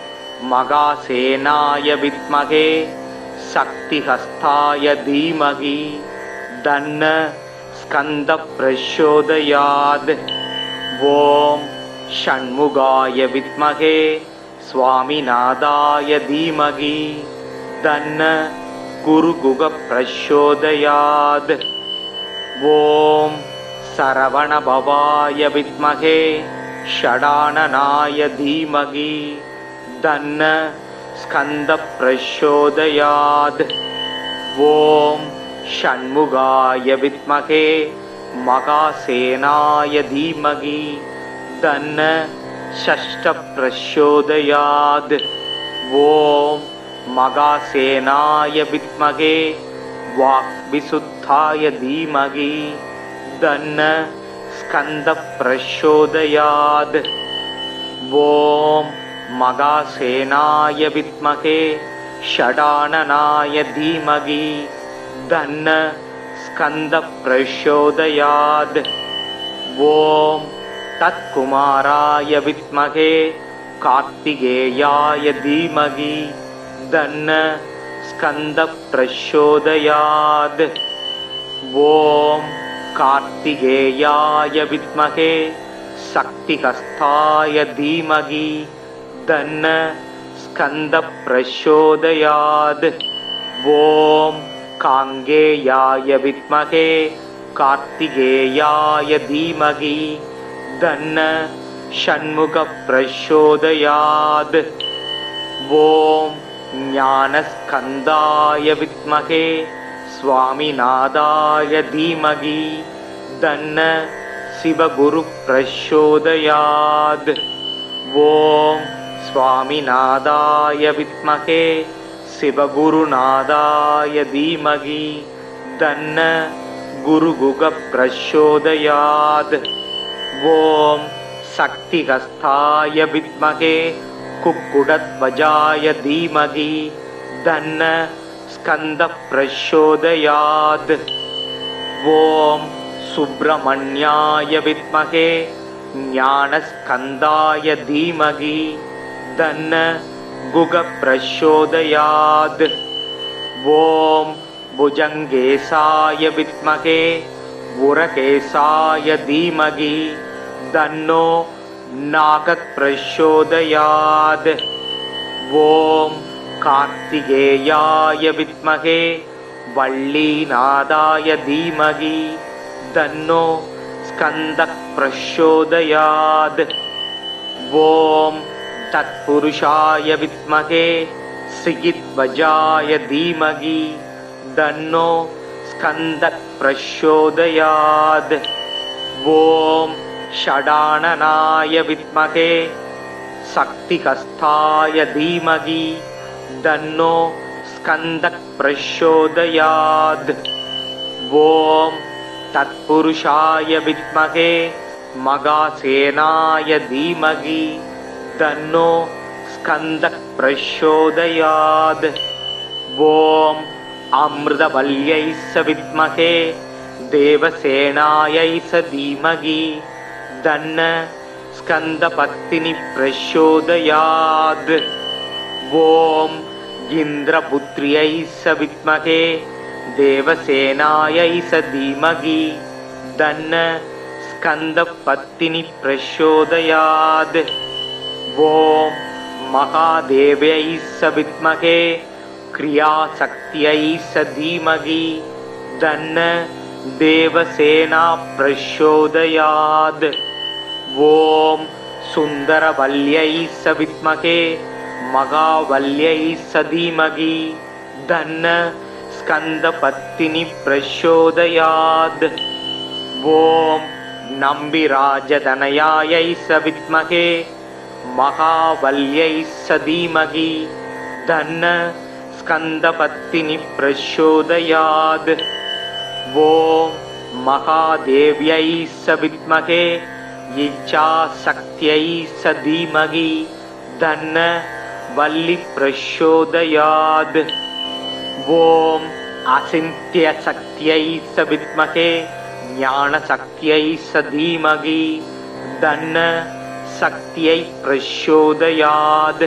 மகாசேனாய வித்மகே சக்திஹஸ்தாய தீமகி தன்ன ஸ்கந்த பிரச்சோதயாத். ஓம் ஷண்முகாய வித்மகே ஸ்வாமிநாதாய தீமகி தன்ன குருகுக பிரச்சோதயாத். ஓம் சரவணபவாய வித்மகே ஷடானனாய தீமகி தன்ன ஸ்கந்த பிரச்சோதயாத். ஓம் ஷண்முகாய வித்மகே மகாசேனாய தீமகி தன்ன ஷஷ்ட பிரச்சோதயாத். ஓம் மகாசேனாய வித்மகே வாக்விசுத்தாய தீமகி தன்ன ஸ்கந்த பிரச்சோதயாத். ஓம் மகாசேனாய வித்மகே ஷடானனாய தீமகி தன்ன ஸ்கந்த பிரச்சோதயாத். ஓம் தத்குமாராய வித்மகே கார்த்திகேயாய தீமகி தன்ன ஸ்கந்த பிரச்சோதயாத். ஓம் கார்த்திகேயாய வித்மகே சக்திஹஸ்தாய தீமகி தன்ன ஸ்கந்த பிரச்சோதயாத். ஓம் காங்கேயாய வித்மகே கார்த்திகேயாய தீமகி தன்ன ஷண்முக பிரச்சோதயாத். ஓம் ஞானஸ்கந்தாய வித்மகே ஸ்வாமிநாதாய தீமகி தன்ன சிவகுரு பிரச்சோதயாத். ஓம் ஸ்வாமிநாதாய வித்மகே சிவகுருநாதாய தீமகி தன்ன குருகுக பிரச்சோதயாத். ஓம் சக்திஹஸ்தாய வித்மகே குக்குடத்வஜாய தீமகி தன்ன ஸ்கந்த பிரச்சோதயாத். ஓம் சுப்ரமண்யாய வித்மகே ஞானஸ்கந்தாய தீமகி தன்ன குக பிரச்சோதயாத். ஓம் புஜங்கேசாய வித்மகே உரகேசாய தீமகி தன்னோ நாகக் பிரச்சோதயாத். ஓம் கார்த்திகேயாய வித்மகே வள்ளீநாதாய தீமகி தன்னோ ஸ்கந்தக் பிரச்சோதயாத். ஓம் தத்புருஷாய வித்மகே சிகித்வஜாய தீமகி தன்னோ स्कन्दः प्रचोदयात्। ॐ षडाननाय विद्महे शक्तिहस्ताय धीमहि तन्नो स्कन्दः प्रचोदयात्। ॐ तत्पुरुषाय विद्महे महासेनाय धीमहि तन्नो स्कन्दः प्रचोदयात्। ॐ अमृतवल्यै विद्महे देवसेनायै धीमहि तन्नो स्कन्दपत्तिनी प्रचोदयात्। ॐ इन्द्रपुत्र्यै विद्महे देवसेनायै धीमहि तन्नो स्कन्दपत्तिनी प्रचोदयात्। ॐ महादेव्यै विद्महे क्रियाशक्त्यै धीमहि तन्नो देवसेना प्रचोदयात्। ॐ सुन्दरवल्यै विद्महे महावल्यै धीमहि तन्नो स्कन्दपत्तिनी प्रचोदयात्। ॐ नम्बिराजतनयायै विद्महे महावल्यै धीमहि तन्नो स्कन्दपत्तिनी प्रचोदयात्। ॐ महादेव्यै विद्महे इच्छाशक्त्यै धीमहि तन्नो वल्ली प्रचोदयात्। ॐ अचिन्त्यशक्त्यै विद्महे ज्ञानशक्त्यै धीमहि तन्नो शक्त्यै प्रचोदयात्।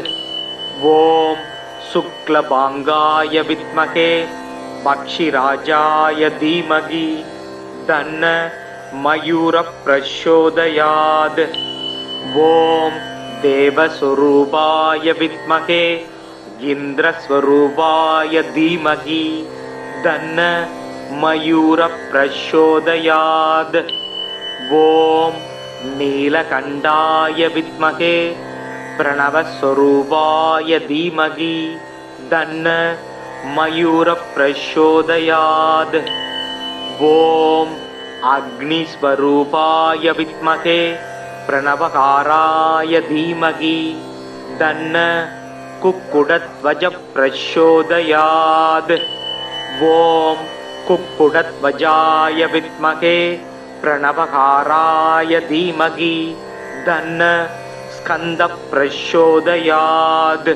ॐ शुक्लभाङ्गाय विद्महे पक्षिराजाय धीमहि तन्नो मयूरः प्रचोदयात्। ॐ देवस्वरूपाय विद्महे इन्द्रस्वरूपाय धीमहि तन्नो मयूरः प्रचोदयात्। ॐ नीलकण्ठाय विद्महे प्रणवस्वरूपाय धीमहि तन्नो मयूरः प्रचोदयात्। ॐ अग्निस्वरूपाय विद्महे प्रणवकाराय धीमहि तन्नो कुक्कुटध्वजः प्रचोदयात्। ॐ कुक्कुटध्वजाय विद्महे प्रणवकाराय धीमहि तन्नो स्कन्दः प्रचोदयात्।